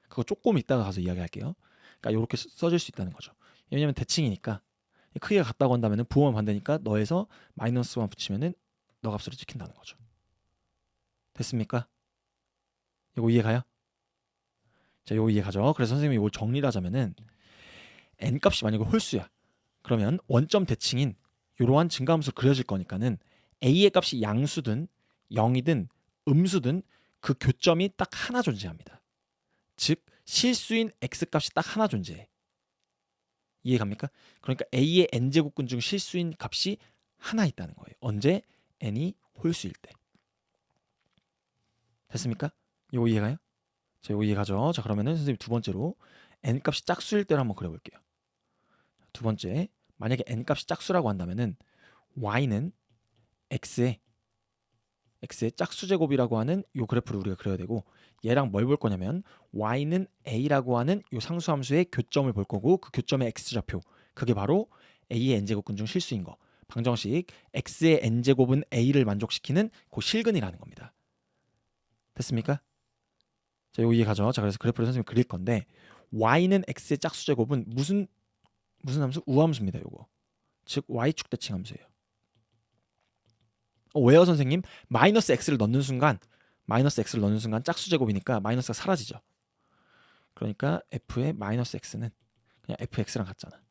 그거 조금 이따가 가서 이야기할게요. 그러니까 이렇게 써줄 수 있다는 거죠. 왜냐면 대칭이니까 크기가 같다고 한다면은 부호만 반대니까 너에서 마이너스만 붙이면은 너 값으로 찍힌다는 거죠. 됐습니까? 이거 이해가요? 자, 이거 이해가죠? 그래서 선생님이 이걸 정리를 하자면은 n 값이 만약에 홀수야. 그러면 원점 대칭인 이러한 증가함수 그려질 거니까는 a의 값이 양수든 0이든 음수든 그 교점이 딱 하나 존재합니다. 즉 실수인 x값이 딱 하나 존재해. 이해갑니까? 그러니까 a의 n제곱근 중 실수인 값이 하나 있다는 거예요. 언제? n이 홀수일 때. 됐습니까? 이거 이해가요? 자, 이거 이해가죠? 자, 그러면은 선생님 두 번째로 n값이 짝수일 때를 한번 그려볼게요. 두 번째, 만약에 n값이 짝수라고 한다면은 y는 x의 짝수 제곱이라고 하는 요 그래프를 우리가 그려야 되고 얘랑 뭘 볼 거냐면 y는 a라고 하는 요 상수함수의 교점을 볼 거고 그 교점의 x좌표 그게 바로 a의 n제곱근 중 실수인 거. 방정식 x의 n제곱은 a를 만족시키는 그 실근이라는 겁니다. 됐습니까? 자, 요 이해가죠? 자, 그래서 그래프를 선생님이 그릴 건데 y는 x의 짝수 제곱은 무슨 함수? 우함수입니다. 요거. 즉 y축 대칭 함수예요. 왜요, 선생님? 마이너스 x를 넣는 순간 짝수 제곱이니까 마이너스가 사라지죠. 그러니까 f의 마이너스 x는 그냥 fx랑 같잖아.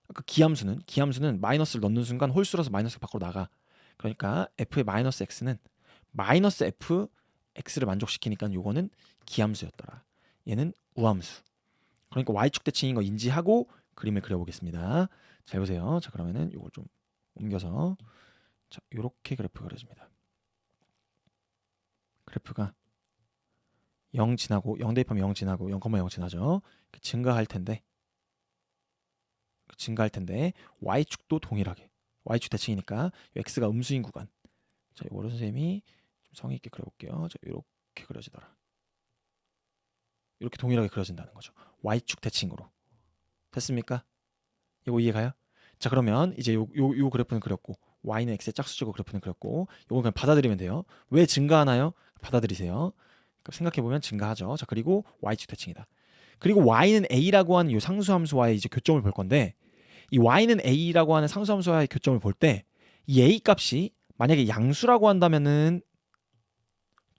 아까 기함수는 마이너스를 넣는 순간 홀수라서 마이너스가 밖으로 나가. 그러니까 f의 마이너스 x는 마이너스 fx를 만족시키니까 요거는 기함수였더라. 얘는 우함수. 그러니까 y축 대칭인 거 인지하고 그림을 그려보겠습니다. 자, 보세요. 자, 그러면은 이걸 좀 옮겨서 자, 요렇게 그래프가 그려집니다. 그래프가 0 지나고 0 대입하면 0 지나고 0,0 지나죠. 증가할 텐데 y축도 동일하게 y축 대칭이니까 x가 음수인 구간. 자, 이거를 선생님이 좀 성의 있게 그려볼게요. 자, 이렇게 그려지더라. 이렇게 동일하게 그려진다는 거죠. y축 대칭으로. 됐습니까? 이거 이해가요? 자, 그러면 이제 요 그래프는 그렸고 y는 x의 짝수제곱 그래프는 그렸고 이거 그냥 받아들이면 돼요. 왜 증가하나요? 받아들이세요. 생각해보면 증가하죠. 자, 그리고 y축 대칭이다. 그리고 y는 a라고 하는 이 상수함수와의 이제 교점을 볼 건데 이 y는 a라고 하는 상수함수와의 교점을 볼 때 이 a 값이 만약에 양수라고 한다면은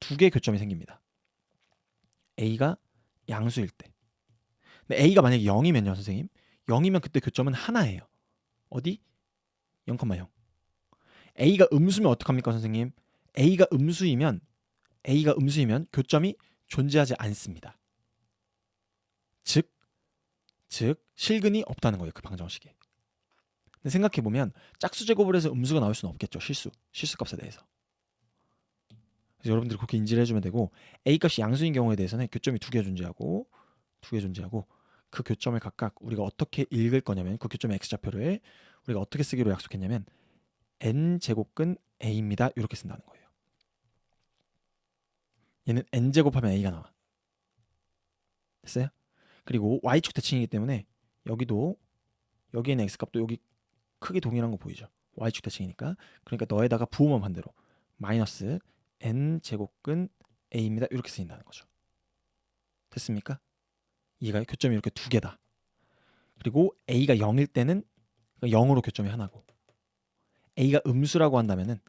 두 개의 교점이 생깁니다. a가 양수일 때. 근데 a가 만약에 0이면요, 선생님. 0이면 그때 교점은 하나예요. 어디? 0,0. a가 음수면 어떡합니까, 선생님? a가 음수이면 교점이 존재하지 않습니다. 즉 실근이 없다는 거예요, 그 방정식에. 근데 생각해 보면 짝수 제곱을 해서 음수가 나올 수는 없겠죠. 실수 값에 대해서. 그래서 여러분들이 그렇게 인지를 해주면 되고 a 값이 양수인 경우에 대해서는 교점이 두 개 존재하고 그 교점을 각각 우리가 어떻게 읽을 거냐면 그 교점의 x좌표를 우리가 어떻게 쓰기로 약속했냐면 n 제곱근 a입니다. 이렇게 쓴다는 거예요. 얘는 n 제곱하면 a가 나와. 됐어요? 그리고 y축 대칭이기 때문에 여기에는 x값도 여기 크게 동일한 거 보이죠? y축 대칭이니까. 그러니까 너에다가 부호만 반대로 마이너스 n 제곱근 a입니다. 이렇게 쓰인다는 거죠. 됐습니까? 이해가요? 교점이 이렇게 두 개다. 그리고 a가 0일 때는 0으로 교점이 하나고 a가 음수라고 한다면은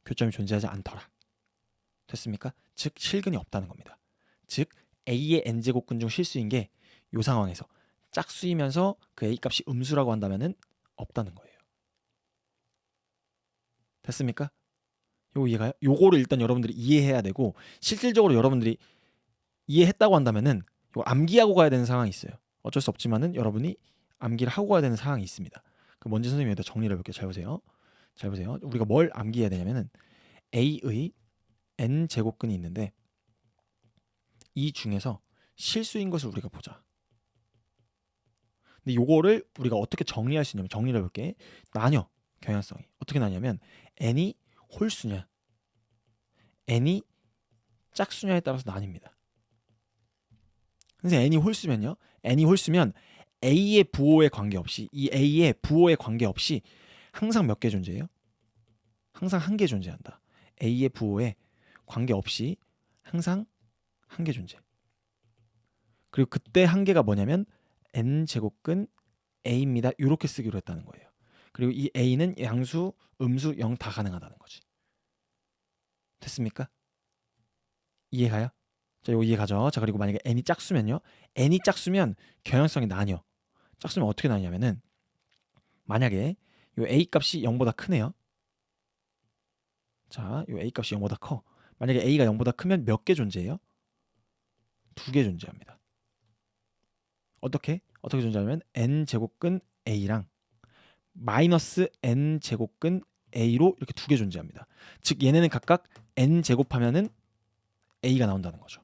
교점이 존재하지 않더라. 됐습니까? 즉 실근이 없다는 겁니다. 즉 a의 n제곱근 중 실수인 게 이 상황에서 짝수이면서 그 a 값이 음수라고 한다면은 없다는 거예요. 됐습니까? 요거 이해가요? 요거를 일단 여러분들이 이해해야 되고 실질적으로 여러분들이 이해했다고 한다면은 이거 암기하고 가야 되는 상황이 있어요. 어쩔 수 없지만은 여러분이 암기를 하고 가야 되는 상황이 있습니다. 그 뭔지 선생님이 여기다 정리를 해볼게요. 잘 보세요. 우리가 뭘 암기해야 되냐면은 a의 n 제곱근이 있는데 이 중에서 실수인 것을 우리가 보자. 근데 요거를 우리가 어떻게 정리할 수 있냐면 정리를 해볼게. 나뉘어. 경향성이 어떻게 나냐면 n이 홀수냐 n이 짝수냐에 따라서 나뉩니다. 선생님 n이 홀수면 a의 부호에 관계없이 항상 몇 개 존재해요? 항상 한 개 존재한다. a의 부호에 관계없이 항상 한 개 존재. 그리고 그때 한 개가 뭐냐면 n 제곱근 a입니다. 이렇게 쓰기로 했다는 거예요. 그리고 이 a는 양수, 음수, 0 다 가능하다는 거지. 됐습니까? 이해가요? 자, 이거 이해가죠? 자, 그리고 만약에 n이 짝수면요. n이 짝수면 경향성이 나뉘어. 짝수면 어떻게 나뉘냐면은 만약에 요 a 값이 0보다 크네요. 자, 요 a 값이 0보다 커. 만약에 a가 0보다 크면 몇 개 존재해요? 두 개 존재합니다. 어떻게 존재하냐면 n 제곱근 a랑 마이너스 n 제곱근 a로 이렇게 두 개 존재합니다. 즉 얘네는 각각 n 제곱하면은 a가 나온다는 거죠.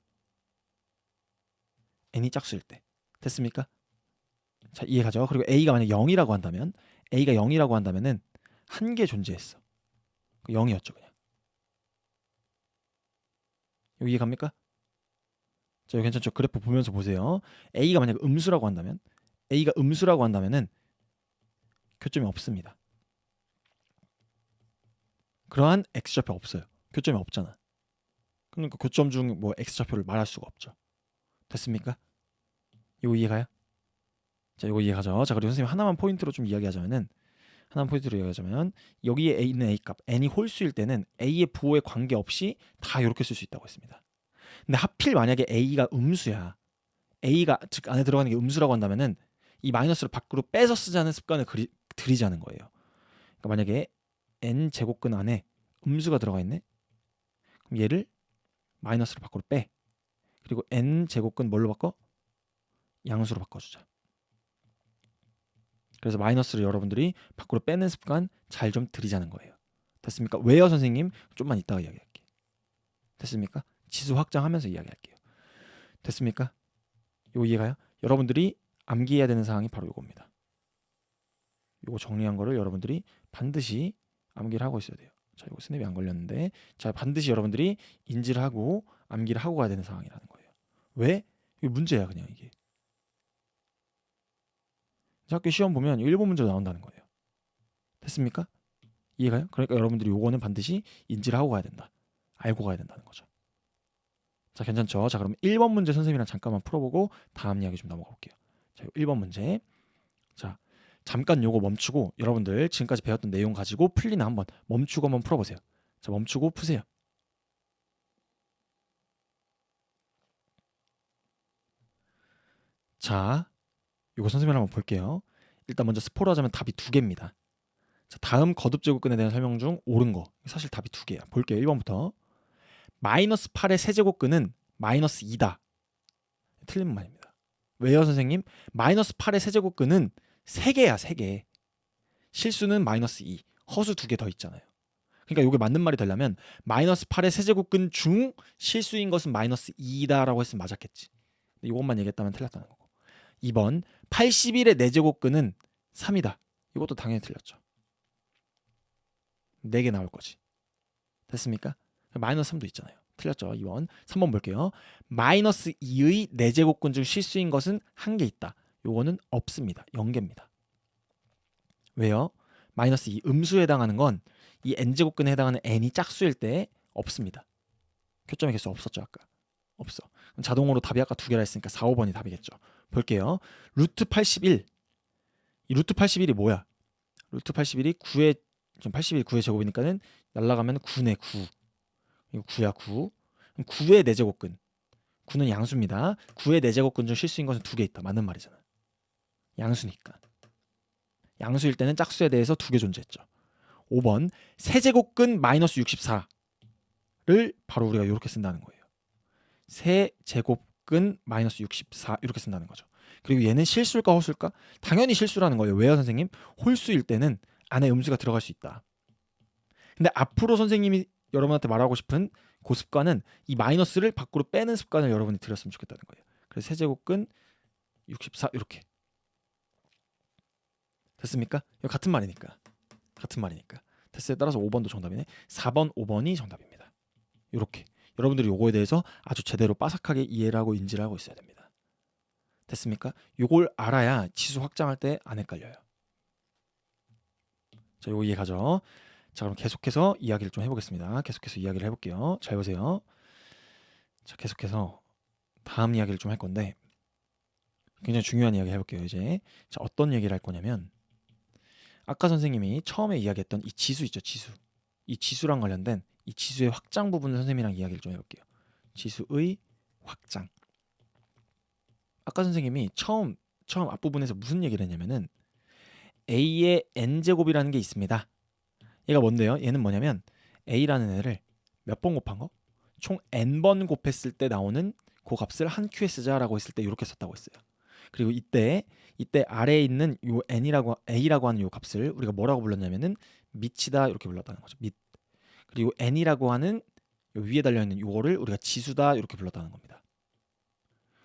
n이 짝수일 때. 됐습니까? 자, 이해가죠? 그리고 a가 만약 0이라고 한다면은 한 개 존재했어. 0이었죠, 그냥. 이거 이해갑니까? 자, 이거 괜찮죠? 그래프 보면서 보세요. a가 만약 음수라고 한다면은 교점이 없습니다. 그러한 x좌표 없어요. 교점이 없잖아. 그러니까 교점 중 뭐 x좌표를 말할 수가 없죠. 됐습니까? 이거 이해가요? 자, 이거 이해가죠? 자, 그리고 선생님 하나만 포인트로 이야기하자면 여기에 있는 a 값 n이 홀수일 때는 a의 부호에 관계없이 다 이렇게 쓸 수 있다고 했습니다. 근데 하필 만약에 a가 음수야. a가 즉 안에 들어가는 게 음수라고 한다면은 이 마이너스를 밖으로 빼서 쓰자는 습관을 들이자는 거예요. 그러니까 만약에 n 제곱근 안에 음수가 들어가 있네. 그럼 얘를 마이너스를 밖으로 빼. 그리고 n 제곱근 뭘로 바꿔? 양수로 바꿔주자. 그래서 마이너스를 여러분들이 밖으로 빼는 습관 잘 좀 들이자는 거예요. 됐습니까? 왜요 선생님? 좀만 이따가 이야기할게. 됐습니까? 지수 확장하면서 이야기할게요. 됐습니까? 이거 이해가요? 여러분들이 암기해야 되는 사항이 바로 이겁니다. 이거 정리한 거를 여러분들이 반드시 암기를 하고 있어야 돼요. 자, 이거 스냅이 안 걸렸는데, 자, 반드시 여러분들이 인지를 하고 암기를 하고 가야 되는 상황이라는 거예요. 왜? 이게 문제야, 그냥 이게. 학교 시험 보면 1번 문제가 나온다는 거예요. 됐습니까? 이해가요? 그러니까 여러분들이 요거는 반드시 인지를 하고 가야 된다. 알고 가야 된다는 거죠. 자, 괜찮죠? 자, 그럼 1번 문제 선생님이랑 잠깐만 풀어보고 다음 이야기 좀 넘어가 볼게요. 자, 1번 문제. 자, 잠깐 요거 멈추고 여러분들 지금까지 배웠던 내용 가지고 풀리나 한번 멈추고 한번 풀어보세요. 자, 멈추고 푸세요. 자, 요거 선생님 한번 볼게요. 일단 먼저 스포로 하자면 답이 두 개입니다. 자, 다음 거듭제곱근에 대한 설명 중 옳은 거 사실 답이 두 개야. 볼게요. 1번부터 마이너스 8의 세제곱근은 마이너스 2다. 틀린 말입니다. 왜요 선생님? 마이너스 8의 세제곱근은 3개야 3개. 실수는 마이너스 2. 허수 2개 더 있잖아요. 그러니까 이게 맞는 말이 되려면 마이너스 8의 세제곱근 중 실수인 것은 마이너스 2다라고 했으면 맞았겠지. 이것만 얘기했다면 틀렸다는 거고. 2번 81의 4제곱근은 3이다. 이것도 당연히 틀렸죠. 4개 나올 거지. 됐습니까? 마이너스 3도 있잖아요. 틀렸죠. 2번. 3번 볼게요. 마이너스 2의 4제곱근 중 실수인 것은 1개 있다. 요거는 없습니다. 0개입니다. 왜요? 마이너스 2 음수에 해당하는 건 이 n제곱근에 해당하는 n이 짝수일 때 없습니다. 교점의 개수 없었죠 아까. 없어. 그럼 자동으로 답이 아까 2개라 했으니까 4, 5번이 답이겠죠. 볼게요. 루트 81. 이 루트 81이 뭐야? 루트 81이 9의 지금 81 9의 제곱이니까는 날라가면 9네 9. 이거 9야 9. 9의 4제곱근. 9는 양수입니다. 9의 4제곱근 중 실수인 것은 2개 있다. 맞는 말이잖아. 양수니까. 양수일 때는 짝수에 대해서 2개 존재했죠. 5번 세제곱근 마이너스 64를 바로 우리가 이렇게 쓴다는 거예요. 세제곱근 마이너스 64 이렇게 쓴다는 거죠. 그리고 얘는 실수일까 홀수일까? 당연히 실수라는 거예요. 왜요 선생님? 홀수일 때는 안에 음수가 들어갈 수 있다. 근데 앞으로 선생님이 여러분한테 말하고 싶은 그 습관은 이 마이너스를 밖으로 빼는 습관을 여러분이 들였으면 좋겠다는 거예요. 그래서 세제곱근 64 이렇게. 됐습니까? 이거 같은 말이니까. 됐어요. 따라서 5번도 정답이네. 4번, 5번이 정답입니다. 이렇게. 여러분들이 요거에 대해서 아주 제대로 빠삭하게 이해를 하고 인지를 하고 있어야 됩니다. 됐습니까? 요걸 알아야 지수 확장할 때 안 헷갈려요. 자, 요거 이해 가죠? 자, 그럼 계속해서 이야기를 좀 해보겠습니다. 계속해서 이야기를 해볼게요. 잘 보세요. 자, 계속해서 다음 이야기를 좀 할 건데 굉장히 중요한 이야기 해볼게요. 이제 자, 어떤 얘기를 할 거냐면 아까 선생님이 처음에 이야기했던 이 지수 있죠, 지수. 이 지수랑 관련된 이 지수의 확장 부분을 선생님이랑 이야기를 좀 해볼게요. 지수의 확장. 아까 선생님이 처음 앞부분에서 무슨 얘기를 했냐면은 a의 n제곱이라는 게 있습니다. 얘가 뭔데요? 얘는 뭐냐면 a라는 애를 몇 번 곱한 거? 총 n번 곱했을 때 나오는 그 값을 한 큐에 쓰자라고 했을 때 이렇게 썼다고 했어요. 그리고 이때 아래에 있는 요 a라고 하는 요 값을 우리가 뭐라고 불렀냐면은 밑이다 이렇게 불렀다는 거죠. 밑. 그리고 n이라고 하는 요 위에 달려 있는 요거를 우리가 지수다 이렇게 불렀다는 겁니다.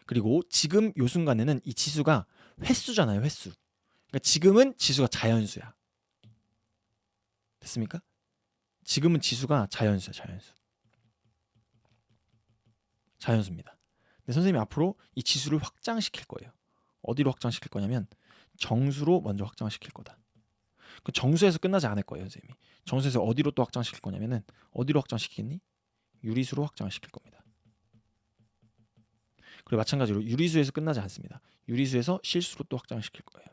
그리고 지금 요 순간에는 이 지수가 횟수잖아요, 횟수. 그러니까 지금은 지수가 자연수야. 됐습니까? 지금은 지수가 자연수야, 자연수입니다. 근데 선생님이 앞으로 이 지수를 확장시킬 거예요. 어디로 확장시킬 거냐면 정수로 먼저 확장시킬 거다. 그 정수에서 끝나지 않을 거예요, 선생님이. 정수에서 어디로 또 확장시킬 거냐면은 어디로 확장시키겠니? 유리수로 확장시킬 겁니다. 그리고 마찬가지로 유리수에서 끝나지 않습니다. 유리수에서 실수로 또 확장시킬 거예요.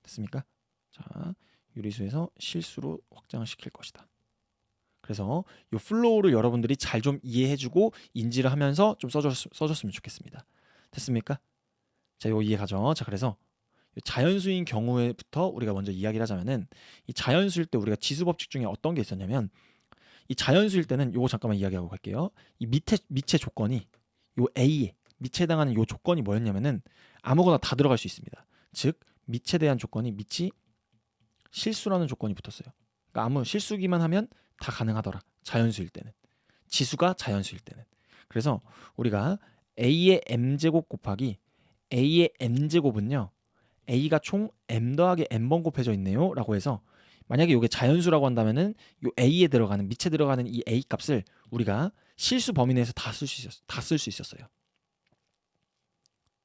됐습니까? 자, 유리수에서 실수로 확장시킬 것이다. 그래서 이 플로우를 여러분들이 잘 좀 이해해주고 인지를 하면서 좀 써줬으면 좋겠습니다. 됐습니까? 자, 이거 이해 가죠? 자, 그래서 자연수인 경우에부터 우리가 먼저 이야기를 하자면은 이 자연수일 때 우리가 지수 법칙 중에 어떤 게 있었냐면 이 자연수일 때는 요거 잠깐만 이야기하고 갈게요. 이 밑에 조건이 요 A에 밑에 해당하는 요 조건이 뭐였냐면은 아무거나 다 들어갈 수 있습니다. 즉 밑에 대한 조건이 밑이 실수라는 조건이 붙었어요. 그러니까 아무 실수기만 하면 다 가능하더라. 자연수일 때는. 지수가 자연수일 때는. 그래서 우리가 a의 m제곱 곱하기 a의 n제곱은요. a가 총 m 더하기 n번 곱해져 있네요. 라고 해서 만약에 이게 자연수라고 한다면은 요 a에 들어가는 밑에 들어가는 이 a 값을 우리가 실수 범위 내에서 다 쓸 수 있었어요.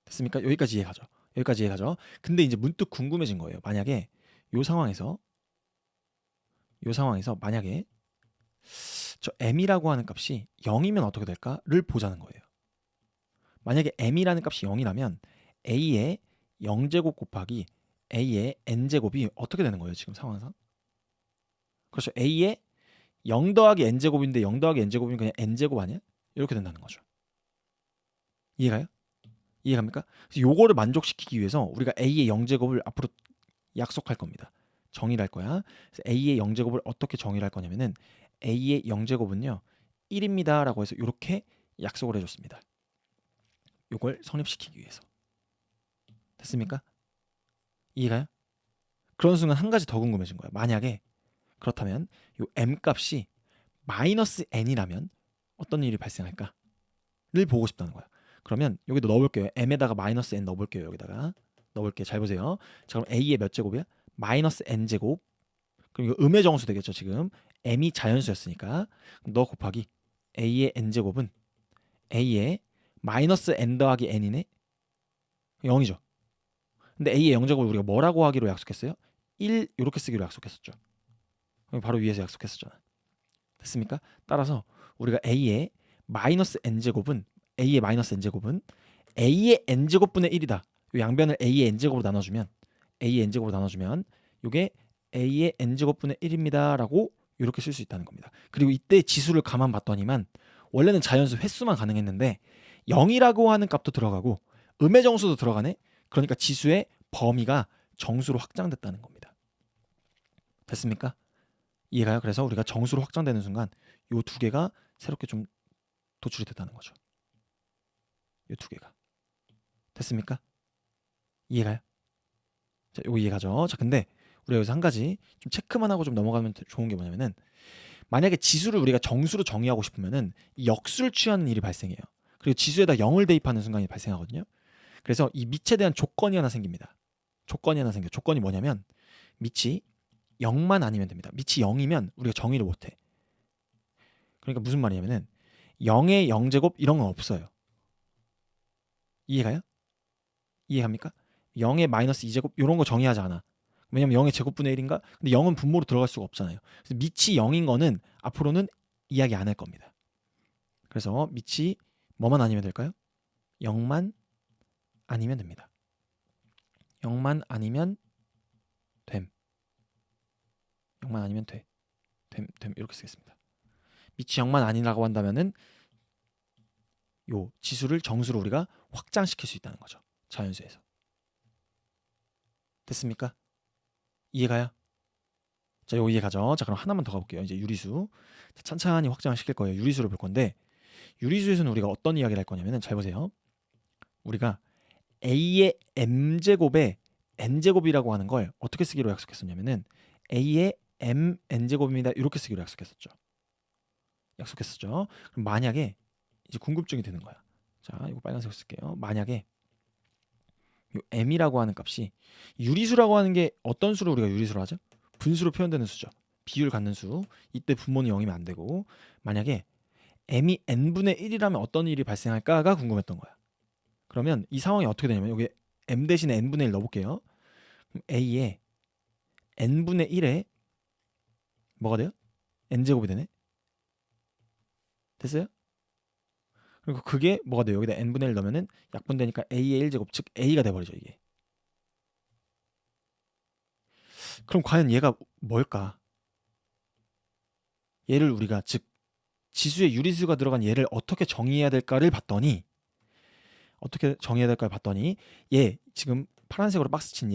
됐습니까? 여기까지 이해가죠? 여기까지 이해가죠? 근데 이제 문득 궁금해진 거예요. 만약에 요 상황에서 만약에 저 m이라고 하는 값이 0이면 어떻게 될까를 보자는 거예요. 만약에 m이라는 값이 0이라면 a의 0제곱 곱하기 a의 n제곱이 어떻게 되는 거예요? 지금 상황상? 그렇죠. a의 0 더하기 n제곱인데 0 더하기 n제곱이면 그냥 n제곱 아니야? 이렇게 된다는 거죠. 이해가요? 이해갑니까? 그래서 요거를 만족시키기 위해서 우리가 a의 0제곱을 앞으로 약속할 겁니다. 정의를 할 거야. 그래서 a의 0제곱을 어떻게 정의를 할 거냐면은 a의 0제곱은요 1입니다 라고 해서 이렇게 약속을 해줬습니다. 요걸 성립시키기 위해서. 됐습니까? 이해가요? 그런 순간 한 가지 더 궁금해진 거예요. 만약에 그렇다면 요 m 값이 마이너스 n이라면 어떤 일이 발생할까를 보고 싶다는 거야. 그러면 여기도 넣어볼게요. m에다가 마이너스 n 넣어볼게요. 여기다가 넣어볼게요. 잘 보세요. 자, 그럼 a의 몇 제곱이야? 마이너스 n제곱. 그럼 이거 음의 정수 되겠죠. 지금 m이 자연수였으니까 그럼 너 곱하기 a의 n제곱은 a의 마이너스 n 더하기 n이네. 0이죠. 근데 a의 0제곱을 우리가 뭐라고 하기로 약속했어요? 1 이렇게 쓰기로 약속했었죠. 바로 위에서 약속했었잖아. 됐습니까? 따라서 우리가 a의 마이너스 n제곱은 a의 마이너스 n제곱은 a의 n제곱분의 1이다. 이 양변을 a의 n제곱으로 나눠주면 이게 a의 n제곱분의 1입니다 라고 이렇게 쓸 수 있다는 겁니다. 그리고 이때 지수를 가만 봤더니만 원래는 자연수 횟수만 가능했는데 0이라고 하는 값도 들어가고 음의 정수도 들어가네. 그러니까 지수의 범위가 정수로 확장됐다는 겁니다. 됐습니까? 이해가요? 그래서 우리가 정수로 확장되는 순간 요 두 개가 새롭게 좀 도출이 됐다는 거죠. 요 두 개가. 됐습니까? 이해가요? 자, 요거 이해가죠? 자, 근데 우리가 여기서 한 가지 좀 체크만 하고 좀 넘어가면 좋은 게 뭐냐면은 만약에 지수를 우리가 정수로 정의하고 싶으면은 이 역수를 취하는 일이 발생해요. 그리고 지수에다 0을 대입하는 순간이 발생하거든요. 그래서 이 밑에 대한 조건이 하나 생깁니다. 조건이 뭐냐면 밑이 0만 아니면 됩니다. 밑이 0이면 우리가 정의를 못해. 그러니까 무슨 말이냐면은 0의 0제곱 이런 건 없어요. 이해가요? 이해갑니까? 0의 마이너스 2제곱 이런 거 정의하지 않아. 왜냐면 0의 제곱분의 1인가? 근데 0은 분모로 들어갈 수가 없잖아요. 그래서 밑이 0인 거는 앞으로는 이야기 안 할 겁니다. 그래서 밑이 뭐만 아니면 될까요? 0만 아니면 됩니다. 0만 아니면 됨. 0만 아니면 돼. 됨 이렇게 쓰겠습니다. 밑이 0만 아니라고 한다면은 요 지수를 정수로 우리가 확장시킬 수 있다는 거죠. 자연수에서. 됐습니까? 이해가요? 자, 요 이해가죠? 자, 그럼 하나만 더 가볼게요. 이제 유리수. 자, 천천히 확장을 시킬 거예요. 유리수를 볼 건데 유리수에서는 우리가 어떤 이야기를 할 거냐면은 잘 보세요. 우리가 a의 m제곱에 n제곱이라고 하는 걸 어떻게 쓰기로 약속했었냐면은 a의 m n제곱입니다. 이렇게 쓰기로 약속했었죠. 그럼 만약에 이제 궁금증이 드는 거야. 자, 이거 빨간색으로 쓸게요. 만약에 요 m이라고 하는 값이 유리수라고 하는 게 어떤 수를 우리가 유리수로 하죠? 분수로 표현되는 수죠. 비율 갖는 수. 이때 분모는 0이면 안 되고 만약에 m이 n분의 1이라면 어떤 일이 발생할까가 궁금했던 거야. 그러면 이 상황이 어떻게 되냐면 여기 m 대신에 n분의 1 넣어볼게요. 그럼 a에 n분의 1에 뭐가 돼요? n제곱이 되네. 됐어요? 그리고 그게 뭐가 돼요? 여기다 n분의 1 넣으면은 약분되니까 a의 1제곱 즉 a가 돼버리죠 이게. 그럼 과연 얘가 뭘까? 얘를 우리가 즉 지수에 유리수가 들어간 얘를 어떻게 정의해야 될까를 봤더니 얘 지금 파란색으로 박스 친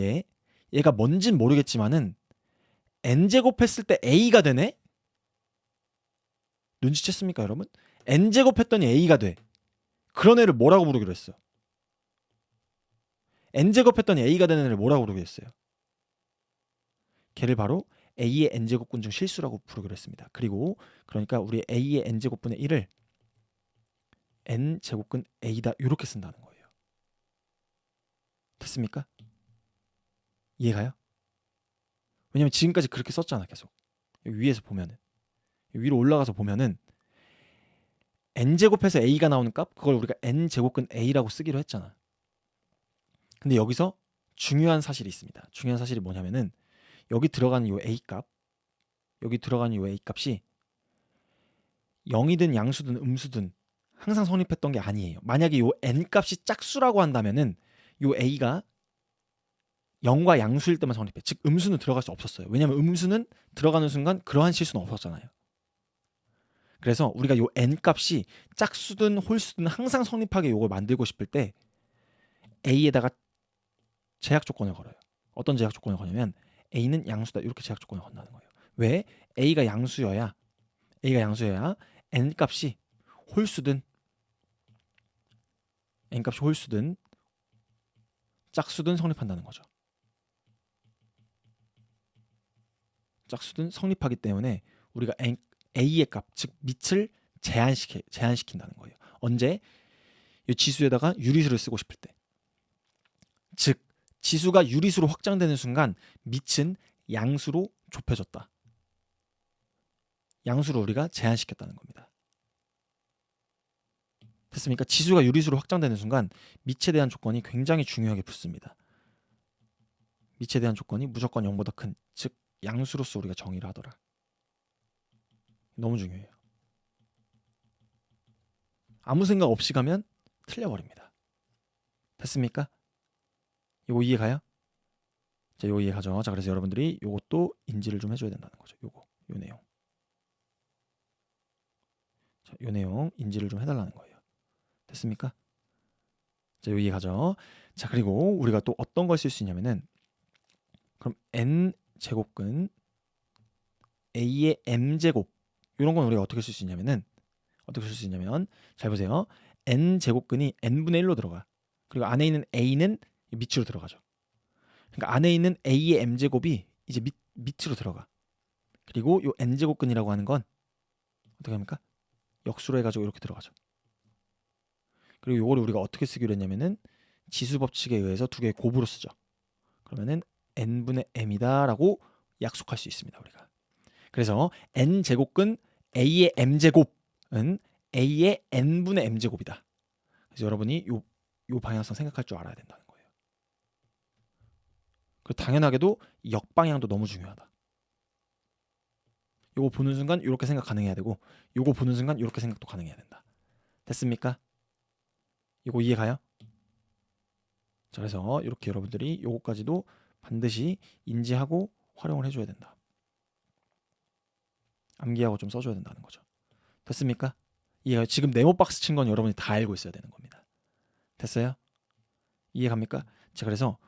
얘가 뭔진 모르겠지만은 n제곱 했을 때 a가 되네? 눈치챘습니까 여러분? n제곱 했더니 a가 돼. 그런 애를 뭐라고 부르기로 했어? n제곱했더니 a가 되는 애를 뭐라고 부르겠어요? 걔를 바로 a의 n제곱근 중 실수라고 부르기로 했습니다. 그리고 그러니까 우리 a의 n제곱분의 1을 n제곱근 a다 이렇게 쓴다는 거예요. 됐습니까? 이해가요? 왜냐면 지금까지 그렇게 썼잖아 계속. 여기 위에서 보면은 위로 올라가서 보면은 n제곱해서 a가 나오는 값 그걸 우리가 n제곱근 a라고 쓰기로 했잖아. 근데 여기서 중요한 사실이 있습니다. 중요한 사실이 뭐냐면은 여기 들어가는 요 a 값 여기 들어가는 요 a 값이 0이든 양수든 음수든 항상 성립했던 게 아니에요. 만약에 요 n 값이 짝수라고 한다면은 요 a가 0과 양수일 때만 성립해. 즉 음수는 들어갈 수 없었어요. 왜냐면 음수는 들어가는 순간 그러한 실수는 없었잖아요. 그래서 우리가 요 n 값이 짝수든 홀수든 항상 성립하게 요걸 만들고 싶을 때 a에다가 제약 조건을 걸어요. 어떤 제약 조건을 거냐면 a는 양수다 이렇게 제약 조건을 건다는 거예요. 왜? a가 양수여야 n 값이 홀수든 n 값이 홀수든 짝수든 성립한다는 거죠. 짝수든 성립하기 때문에 우리가 a의 값, 즉 밑을 제한시킨다는 거예요. 언제? 이 지수에다가 유리수를 쓰고 싶을 때. 즉 지수가 유리수로 확장되는 순간 밑은 양수로 좁혀졌다. 양수로 우리가 제한시켰다는 겁니다. 됐습니까? 지수가 유리수로 확장되는 순간 밑에 대한 조건이 굉장히 중요하게 붙습니다. 밑에 대한 조건이 무조건 0보다 큰, 즉 양수로서 우리가 정의를 하더라. 너무 중요해요. 아무 생각 없이 가면 틀려버립니다. 됐습니까? 이거 이해가요? 자, 이거 이해가죠? 자, 그래서 여러분들이 이것도 인지를 좀 해줘야 된다는 거죠. 요 내용. 자, 요 내용 인지를 좀 해달라는 거예요. 됐습니까? 자, 요 이해가죠? 자, 그리고 우리가 또 어떤 걸 쓸 수 있냐면은 그럼 n 제곱근 a의 m제곱 이런 건 우리가 어떻게 쓸 수 있냐면 잘 보세요. n 제곱근이 n분의 1로 들어가. 그리고 안에 있는 a는 밑으로 들어가죠. 그러니까 안에 있는 a의 m제곱이 이제 밑으로 들어가. 그리고 요 n제곱근이라고 하는 건 어떻게 합니까? 역수로 해가지고 이렇게 들어가죠. 그리고 요거를 우리가 어떻게 쓰기로 했냐면은 지수 법칙에 의해서 두 개의 곱으로 쓰죠. 그러면은 n분의 m이다라고 약속할 수 있습니다. 우리가. 그래서 n 제곱근 a의 m제곱은 a의 n분의 m제곱이다. 그래서 여러분이 요 방향성 생각할 줄 알아야 된다는 거예요. 그리고 당연하게도 역방향도 너무 중요하다. 요거 보는 순간 이렇게 생각 가능해야 되고 요거 보는 순간 이렇게 생각도 가능해야 된다. 됐습니까? 이거 이해가요? 자, 그래서 이렇게 여러분들이 요거까지도 반드시 인지하고 활용을 해줘야 된다. 암기하고 좀 써줘야 된다는 거죠. 됐습니까? 이해가요? 지금 네모 박스 친 건 여러분이 다 알고 있어야 되는 겁니다. 됐어요? 이해갑니까? 자, 그래서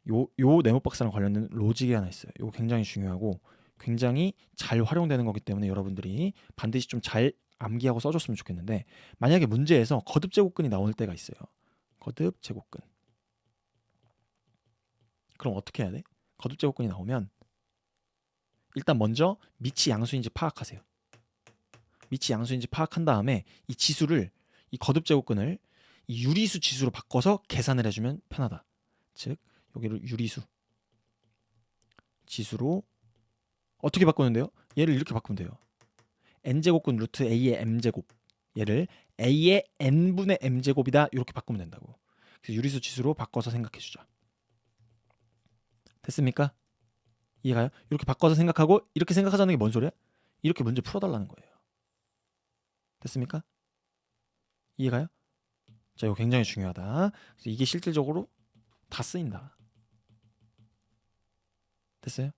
요 네모 박스랑 관련된 로직이 하나 있어요. 이거 굉장히 중요하고 굉장히 잘 활용되는 거기 때문에 여러분들이 반드시 좀 잘 암기하고 써줬으면 좋겠는데 만약에 문제에서 거듭 제곱근이 나올 때가 있어요. 거듭 제곱근. 그럼 어떻게 해야 돼? 거듭 제곱근이 나오면 일단 먼저 밑이 양수인지 파악하세요. 밑이 양수인지 파악한 다음에 이 지수를 이 거듭 제곱근을 이 유리수 지수로 바꿔서 계산을 해주면 편하다. 즉 여기를 유리수 지수로 어떻게 바꾸는데요? 얘를 이렇게 바꾸면 돼요. n제곱근 루트 a의 m제곱 얘를 a의 n분의 m제곱이다 이렇게 바꾸면 된다고. 그래서 유리수 지수로 바꿔서 생각해주자. 됐습니까? 이해가요? 이렇게 바꿔서 생각하고 이렇게 생각하자는 게 뭔 소리야? 이렇게 문제 풀어달라는 거예요. 됐습니까? 이해가요? 자, 이거 굉장히 중요하다. 그래서 이게 실질적으로 다 쓰인다. 됐어요?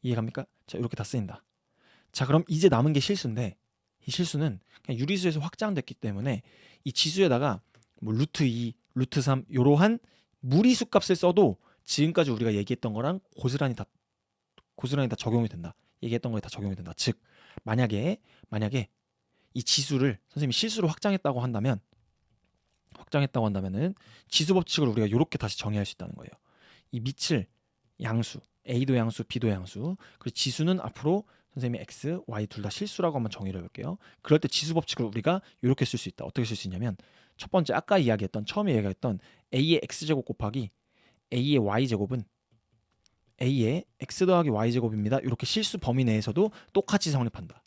이해갑니까? 자, 이렇게 다 쓰인다. 자, 그럼 이제 남은 게 실수인데 이 실수는 그냥 유리수에서 확장됐기 때문에 이 지수에다가 뭐 루트 2, 루트 3 이러한 무리수 값을 써도 지금까지 우리가 얘기했던 거랑 고스란히 다 적용이 된다. 얘기했던 거에 다 적용이 된다. 즉 만약에 이 지수를 선생님이 실수로 확장했다고 한다면 확장했다고 한다면은 지수 법칙을 우리가 이렇게 다시 정의할 수 있다는 거예요. 이 밑을 양수, A도 양수, B도 양수, 그리고 지수는 앞으로 선생님이 X, Y 둘 다 실수라고 한번 정의를 해볼게요. 그럴 때 지수 법칙을 우리가 이렇게 쓸 수 있다. 어떻게 쓸 수 있냐면 첫 번째 아까 이야기했던 처음에 이야기했던 A의 X제곱 곱하기 A의 Y제곱은 A의 X 더하기 Y제곱입니다. 이렇게 실수 범위 내에서도 똑같이 성립한다.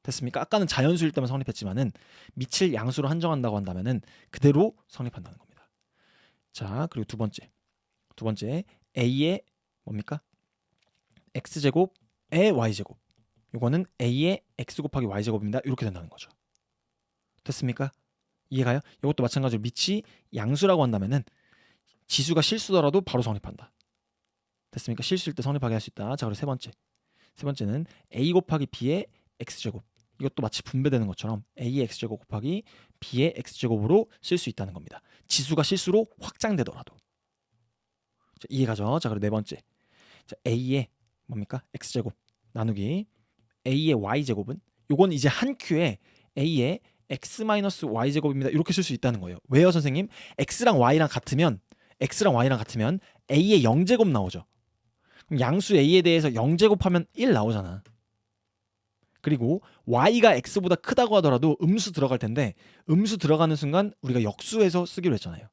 됐습니까? 아까는 자연수일 때만 성립했지만은 밑을 양수로 한정한다고 한다면은 그대로 성립한다는 겁니다. 자, 그리고 두 번째 A의 뭡니까? X제곱의 Y제곱. 이거는 A의 X 곱하기 Y제곱입니다. 이렇게 된다는 거죠. 됐습니까? 이해가요? 이것도 마찬가지로 밑이 양수라고 한다면은 지수가 실수더라도 바로 성립한다. 됐습니까? 실수일 때 성립하게 할 수 있다. 자, 그리고 세 번째는 A 곱하기 B의 X제곱. 이것도 마치 분배되는 것처럼 A의 X제곱 곱하기 B의 X제곱으로 쓸 수 있다는 겁니다. 지수가 실수로 확장되더라도. 자, 이해가죠? 자, 그리고 네 번째. 자, A의 뭡니까? X제곱 나누기 A의 Y제곱은 요건 이제 한 큐에 A의 X-Y제곱입니다. 이렇게 쓸 수 있다는 거예요. 왜요, 선생님? X랑 Y랑 같으면 A의 0제곱 나오죠. 그럼 양수 A에 대해서 0제곱하면 1 나오잖아. 그리고 Y가 X보다 크다고 하더라도 음수 들어갈 텐데 음수 들어가는 순간 우리가 역수해서 쓰기로 했잖아요.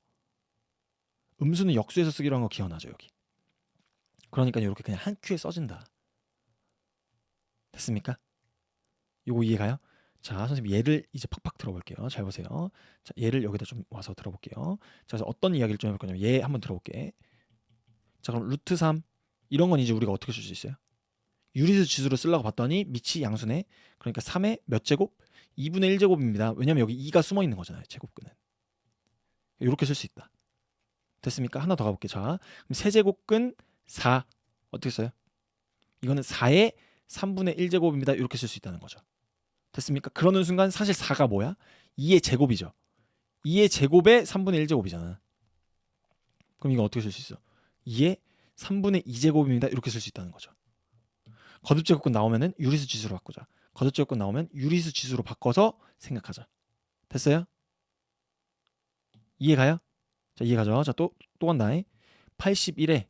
음수는 역수해서 쓰기로 한 거 기억나죠, 여기. 그러니까 이렇게 그냥 한 큐에 써진다. 됐습니까? 요거 이해가요? 자, 선생님 예를 이제 팍팍 들어볼게요. 잘 보세요. 자, 예를 여기다 좀 와서 들어볼게요. 자, 그래서 어떤 이야기를 좀 해볼 거냐면 예 한번 들어볼게. 자, 그럼 루트 3 이런 건 이제 우리가 어떻게 쓸 수 있어요? 유리수 지수로 쓰려고 봤더니 밑이 양수네. 그러니까 3의 몇 제곱? 2분의 1제곱입니다. 왜냐면 여기 2가 숨어 있는 거잖아요. 제곱근은. 이렇게 쓸 수 있다. 됐습니까? 하나 더 가볼게요. 자, 그럼 세제곱근 4 어떻게 써요? 이거는 4의 3분의 1제곱입니다. 이렇게 쓸 수 있다는 거죠. 됐습니까? 그러는 순간 사실 4가 뭐야? 2의 제곱이죠. 2의 제곱에 3분의 1제곱이잖아. 그럼 이거 어떻게 쓸 수 있어? 2의 3분의 2제곱입니다. 이렇게 쓸 수 있다는 거죠. 거듭제곱근 나오면은 유리수 지수로 바꾸자. 거듭제곱근 나오면 유리수 지수로 바꿔서 생각하자. 됐어요? 이해가요? 자, 이해가죠? 자, 또 간다. 81에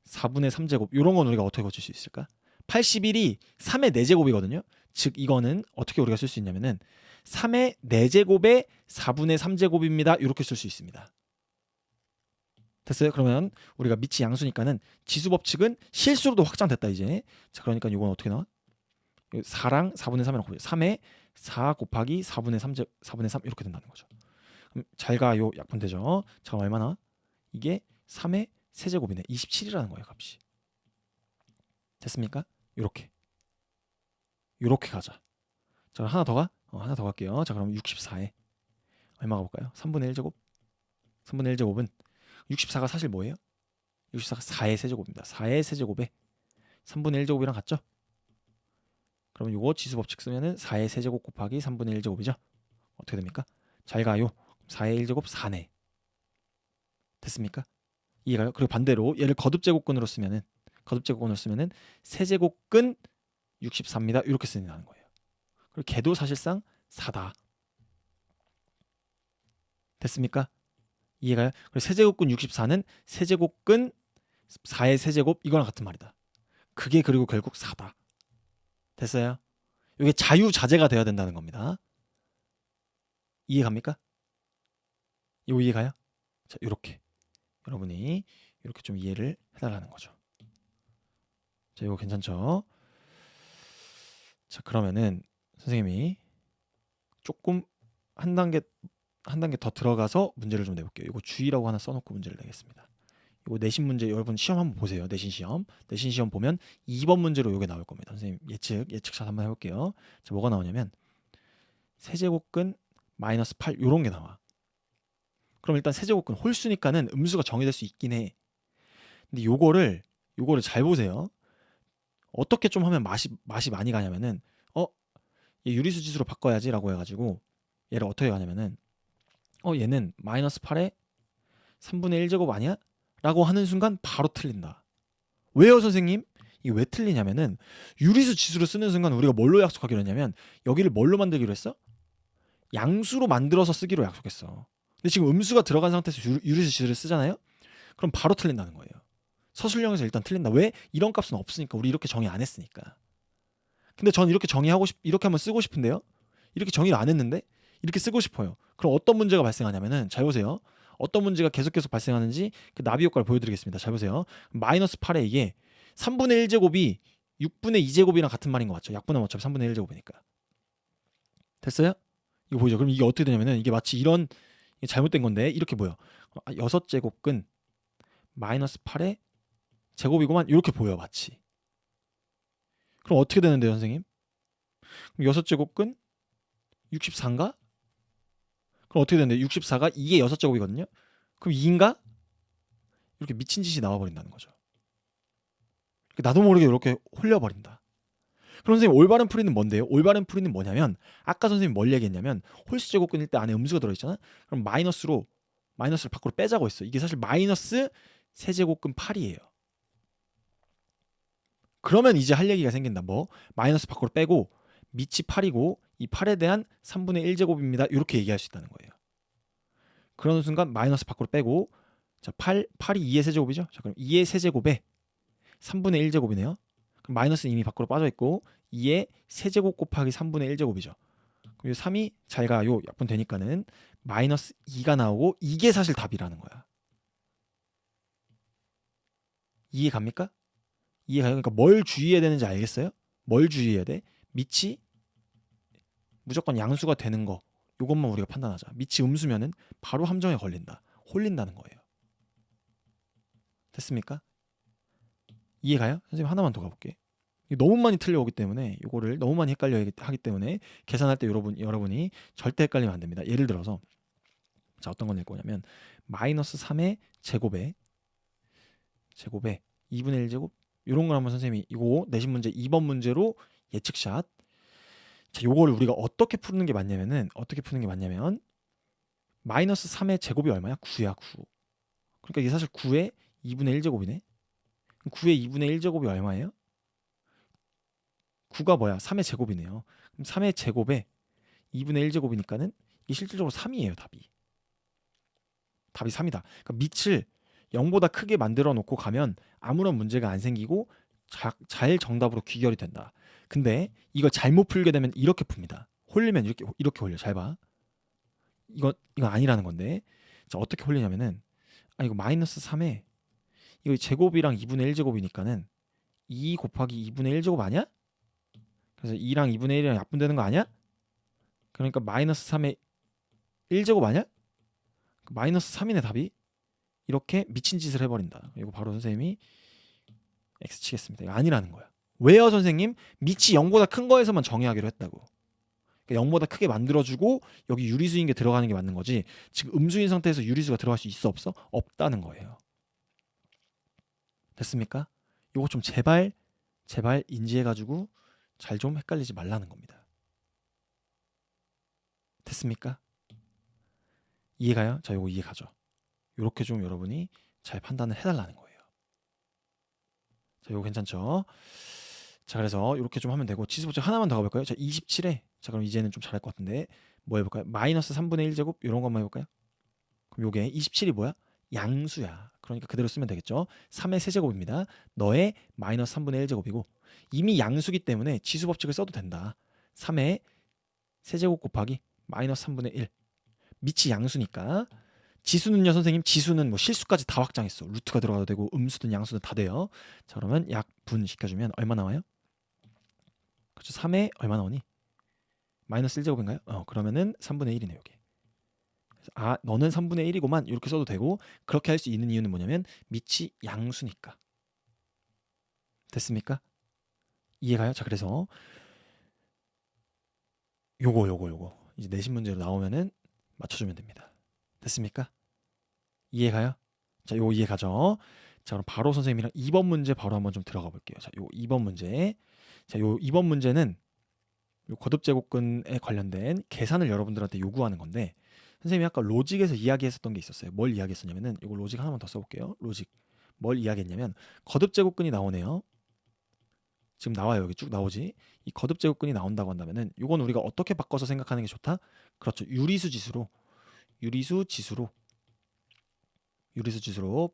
4분의 3제곱. 이런 건 우리가 어떻게 고칠 수 있을까? 81이 3의 4제곱이거든요. 즉 이거는 어떻게 우리가 쓸 수 있냐면은 3의 4제곱에 4분의 3제곱입니다. 이렇게 쓸 수 있습니다. 됐어요? 그러면 우리가 밑이 양수니까는 지수 법칙은 실수로도 확장됐다 이제. 자, 그러니까 이건 어떻게 나와? 4랑 4분의 3이라고 보죠. 3에 4 곱하기 4분의 3 이렇게 된다는 거죠. 그럼 잘 가요. 약분되죠. 잠깐 얼마나? 이게 3의 세제곱이네. 27이라는 거예요, 값이. 됐습니까? 요렇게 가자. 자, 하나 더 가? 하나 더 갈게요. 자, 그럼 64에 얼마 가볼까요? 3분의 1제곱. 3분의 1제곱은 64가 사실 뭐예요? 64가 4의 세제곱입니다. 4의 세제곱에 3분의 1제곱이랑 같죠? 그럼 이거 지수 법칙 쓰면은 4의 세제곱 곱하기 3분의 1제곱이죠? 어떻게 됩니까? 잘 가요. 4의 1제곱 4네. 됐습니까? 이해가요? 그리고 반대로 얘를 거듭제곱근으로 쓰면은 세제곱근 64입니다. 이렇게 쓰는다는 거예요. 그리고 걔도 사실상 4다. 됐습니까? 이해가요? 그리고 세제곱근 64는 세제곱근 4의 세제곱 이거랑 같은 말이다. 그게 그리고 결국 4다. 됐어요? 이게 자유자재가 돼야 된다는 겁니다. 이해갑니까? 이거 이해가요? 자, 이렇게 여러분이 이렇게 좀 이해를 해달라는 거죠. 자, 이거 괜찮죠? 자, 그러면은 선생님이 조금 한 단계 더 들어가서 문제를 좀 내볼게요. 이거 주의라고 하나 써놓고 문제를 내겠습니다. 이거 내신 문제 여러분 시험 한번 보세요. 내신 시험 보면 2번 문제로 이게 나올 겁니다. 선생님 예측샷 한번 해볼게요. 자, 뭐가 나오냐면 세제곱근 마이너스 8 이런 게 나와. 그럼 일단 세제곱근 홀수니까는 음수가 정의될 수 있긴 해. 근데 요거를 잘 보세요. 어떻게 좀 하면 맛이 많이 가냐면은 얘 유리수 지수로 바꿔야지라고 해가지고 얘를 어떻게 가냐면은 얘는 마이너스 8에 3분의 1제곱 아니야? 라고 하는 순간 바로 틀린다. 왜요, 선생님? 이게 왜 틀리냐면은 유리수 지수로 쓰는 순간 우리가 뭘로 약속하기로 했냐면 여기를 뭘로 만들기로 했어? 양수로 만들어서 쓰기로 약속했어. 근데 지금 음수가 들어간 상태에서 유리수 지수를 쓰잖아요. 그럼 바로 틀린다는 거예요. 서술형에서 일단 틀린다. 왜? 이런 값은 없으니까. 우리 이렇게 정의 안 했으니까. 근데 전 이렇게 이렇게 한번 쓰고 싶은데요. 이렇게 정의를 안 했는데 이렇게 쓰고 싶어요. 그럼 어떤 문제가 발생하냐면은 잘 보세요. 어떤 문제가 계속 발생하는지 그 나비 효과를 보여드리겠습니다. 잘 보세요. 마이너스 8에 이게 3분의 1제곱이 6분의 2제곱이랑 같은 말인 것 같죠. 약분하면 어차피 3분의 1제곱이니까. 됐어요? 이거 보이죠? 그럼 이게 어떻게 되냐면은 이게 마치 이런 이게 잘못된 건데 이렇게 보여. 6제곱근 마이너스 8의 제곱이고만 이렇게 보여 마치. 그럼 어떻게 되는데요, 선생님? 그럼 6제곱근 64인가? 그럼 어떻게 되는데 64가 2의 6제곱이거든요. 그럼 2인가? 이렇게 미친 짓이 나와버린다는 거죠. 나도 모르게 이렇게 홀려버린다. 그럼 선생님 올바른 풀이는 뭔데요? 올바른 풀이는 뭐냐면 아까 선생님 뭘 얘기했냐면 홀수 제곱근일 때 안에 음수가 들어있잖아. 그럼 마이너스를 밖으로 빼자고 했어. 이게 사실 마이너스 세제곱근 8이에요. 그러면 이제 할 얘기가 생긴다. 뭐? 마이너스 밖으로 빼고 밑이 8이고 이 8에 대한 3분의 1제곱입니다. 이렇게 얘기할 수 있다는 거예요. 그러는 순간 마이너스 밖으로 빼고 자, 8이 2의 세제곱이죠. 자, 그럼 2의 세제곱에 3분의 1제곱이네요. 그럼 마이너스는 이미 밖으로 빠져 있고 2의 세제곱 곱하기 3분의 1제곱이죠. 그럼 3이 잘 가. 요 약분 되니까는 마이너스 2가 나오고 이게 사실 답이라는 거야. 이해 갑니까? 이해 가요? 그러니까 뭘 주의해야 되는지 알겠어요? 뭘 주의해야 돼? 밑이 무조건 양수가 되는 거. 요것만 우리가 판단하자. 밑이 음수면은 바로 함정에 걸린다. 홀린다는 거예요. 됐습니까? 이해가요? 선생님 하나만 더 가볼게. 너무 많이 틀려오기 때문에 이거를 너무 많이 헷갈려 하기 때문에 계산할 때 여러분이 절대 헷갈리면 안 됩니다. 예를 들어서 자 어떤 건 낼 거냐면 마이너스 3의 제곱에 2분의 1제곱 이런 걸 한번 선생님이 이거 내신 문제 2번 문제로 예측샷. 자 요거를 우리가 어떻게 푸는 게 맞냐면 마이너스 3의 제곱이 얼마야? 9야 9. 그러니까 이게 사실 9의 2분의 1제곱이네. 9의 2분의 1제곱이 얼마예요? 9가 뭐야? 3의 제곱이네요. 그럼 3의 제곱에 2분의 1제곱이니까는 이게 실질적으로 3이에요. 답이 3이다. 그러니까 밑을 0보다 크게 만들어 놓고 가면 아무런 문제가 안 생기고 잘 정답으로 귀결이 된다. 근데 이거 잘못 풀게 되면 이렇게 풉니다. 홀리면 이렇게 홀려. 잘 봐. 이거 아니라는 건데. 자, 어떻게 홀리냐면은 이거 마이너스 3에 이거 제곱이랑 2분의 1제곱이니까는 2 곱하기 2분의 1제곱 아니야? 그래서 2랑 2분의 1이랑 약분되는 거 아니야? 그러니까 마이너스 3의 1제곱 아니야? 마이너스 3이네 답이. 이렇게 미친 짓을 해버린다. 이거 바로 선생님이 X 치겠습니다. 이거 아니라는 거야. 왜요 선생님? 밑이 0보다 큰 거에서만 정의하기로 했다고. 그러니까 0보다 크게 만들어주고 여기 유리수인 게 들어가는 게 맞는 거지. 지금 음수인 상태에서 유리수가 들어갈 수 있어 없어? 없다는 거예요. 됐습니까? 이거 좀 제발 인지해가지고 잘 좀 헷갈리지 말라는 겁니다. 됐습니까? 이해가요? 자, 요거 이해가죠? 요렇게 좀 여러분이 잘 판단을 해달라는 거예요. 자, 요거 괜찮죠? 자, 그래서 이렇게 좀 하면 되고 지수법칙 하나만 더 가볼까요? 자, 27에 자, 그럼 이제는 좀 잘할 것 같은데 뭐 해볼까요? 마이너스 3분의 1제곱 이런 것만 해볼까요? 그럼 요게 27이 뭐야? 양수야. 그러니까 그대로 쓰면 되겠죠? 3의 세제곱입니다. 너의 마이너스 3분의 1제곱이고 이미 양수기 때문에 지수법칙을 써도 된다. 3의 세제곱 곱하기 마이너스 3분의 1 밑이 양수니까 지수는요 선생님 지수는 뭐 실수까지 다 확장했어. 루트가 들어가도 되고 음수든 양수든 다 돼요. 자 그러면 약분 시켜주면 얼마 나와요? 그렇죠. 3에 얼마 나오니? 마이너스 1제곱인가요? 그러면은 3분의 1이네 여기. 너는 3분의 1이고만 이렇게 써도 되고 그렇게 할 수 있는 이유는 뭐냐면 밑이 양수니까. 됐습니까? 이해가요? 자 그래서 요거 이제 내신 문제로 나오면은 맞춰주면 됩니다. 됐습니까? 이해가요? 자 요거 이해가죠? 자 그럼 바로 선생님이랑 2번 문제 바로 한번 좀 들어가 볼게요. 자 요 2번 문제. 자 요 2번 문제는 요 거듭제곱근에 관련된 계산을 여러분들한테 요구하는 건데 선생님이 아까 로직에서 이야기했었던 게 있었어요. 뭘 이야기했었냐면은 이거 로직 하나만 더 써볼게요. 로직 뭘 이야기했냐면 거듭제곱근이 나오네요. 지금 나와요. 여기 쭉 나오지. 이 거듭제곱근이 나온다고 한다면은 이건 우리가 어떻게 바꿔서 생각하는 게 좋다? 그렇죠. 유리수 지수로 유리수 지수로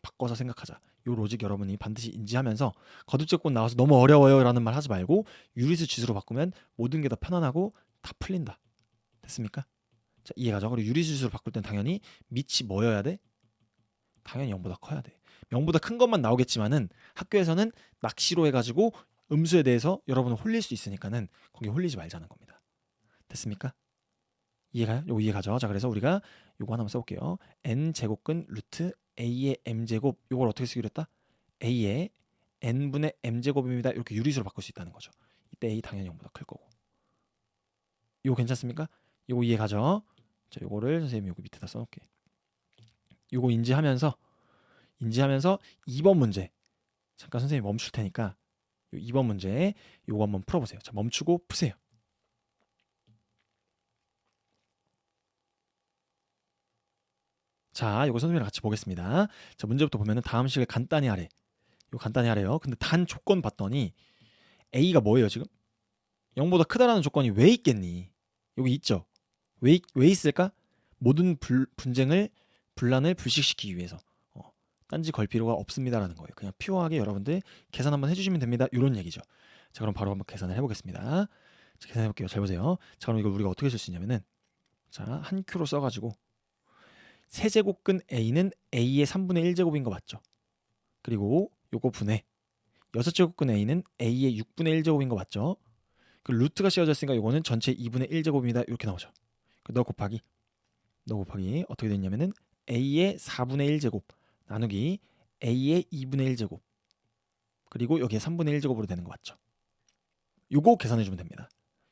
바꿔서 생각하자. 요 로직 여러분이 반드시 인지하면서 거듭제곱권 나와서 너무 어려워요 라는 말 하지 말고 유리수 지수로 바꾸면 모든 게 다 편안하고 다 풀린다. 됐습니까? 자, 이해가죠? 그리고 유리수 지수로 바꿀 땐 당연히 밑이 뭐여야 돼? 당연히 0보다 커야 돼. 0보다 큰 것만 나오겠지만은 학교에서는 낚시로 해가지고 음수에 대해서 여러분을 홀릴 수 있으니까는 거기 홀리지 말자는 겁니다. 됐습니까? 이해가요? 요거 이해가죠? 자, 그래서 우리가 요거 하나만 써볼게요. n제곱근 루트 a의 m제곱, 요걸 어떻게 쓰기로 했다? a의 n분의 m제곱입니다. 이렇게 유리수로 바꿀 수 있다는 거죠. 이때 a 당연히 0보다 클 거고. 요거 괜찮습니까? 요거 이해가죠? 자, 요거를 선생님이 여기 밑에다 써놓을게. 요거 인지하면서 2번 문제 잠깐 선생님이 멈출 테니까 요 2번 문제 요거 한번 풀어보세요. 자, 멈추고 푸세요. 자, 요거 선생님이랑 같이 보겠습니다. 자, 문제부터 보면은 다음 식을 간단히 하래. 요 간단히 하래요. 근데 단 조건 봤더니 A가 뭐예요 지금? 0보다 크다라는 조건이 왜 있겠니? 여기 있죠? 왜 있을까? 모든 분란을 불식시키기 위해서 딴지 걸 필요가 없습니다라는 거예요. 그냥 피오하게 여러분들 계산 한번 해주시면 됩니다. 이런 얘기죠. 자, 그럼 바로 한번 계산을 해보겠습니다. 자, 계산해 볼게요. 잘 보세요. 자, 그럼 이걸 우리가 어떻게 쓸 수 있냐면은 자, 한 큐로 써가지고 세제곱근 A는 A의 3분의 1제곱인 거 맞죠? 그리고 요거 분해 6제곱근 A는 A의 6분의 1제곱인 거 맞죠? 그 루트가 씌워져 있으니까 요거는 전체 2분의 1제곱입니다. 이렇게 나오죠. 너 곱하기 어떻게 됐냐면은 A의 4분의 1제곱 나누기 A의 2분의 1제곱 그리고 여기에 3분의 1제곱으로 되는 거 맞죠? 요거 계산해주면 됩니다.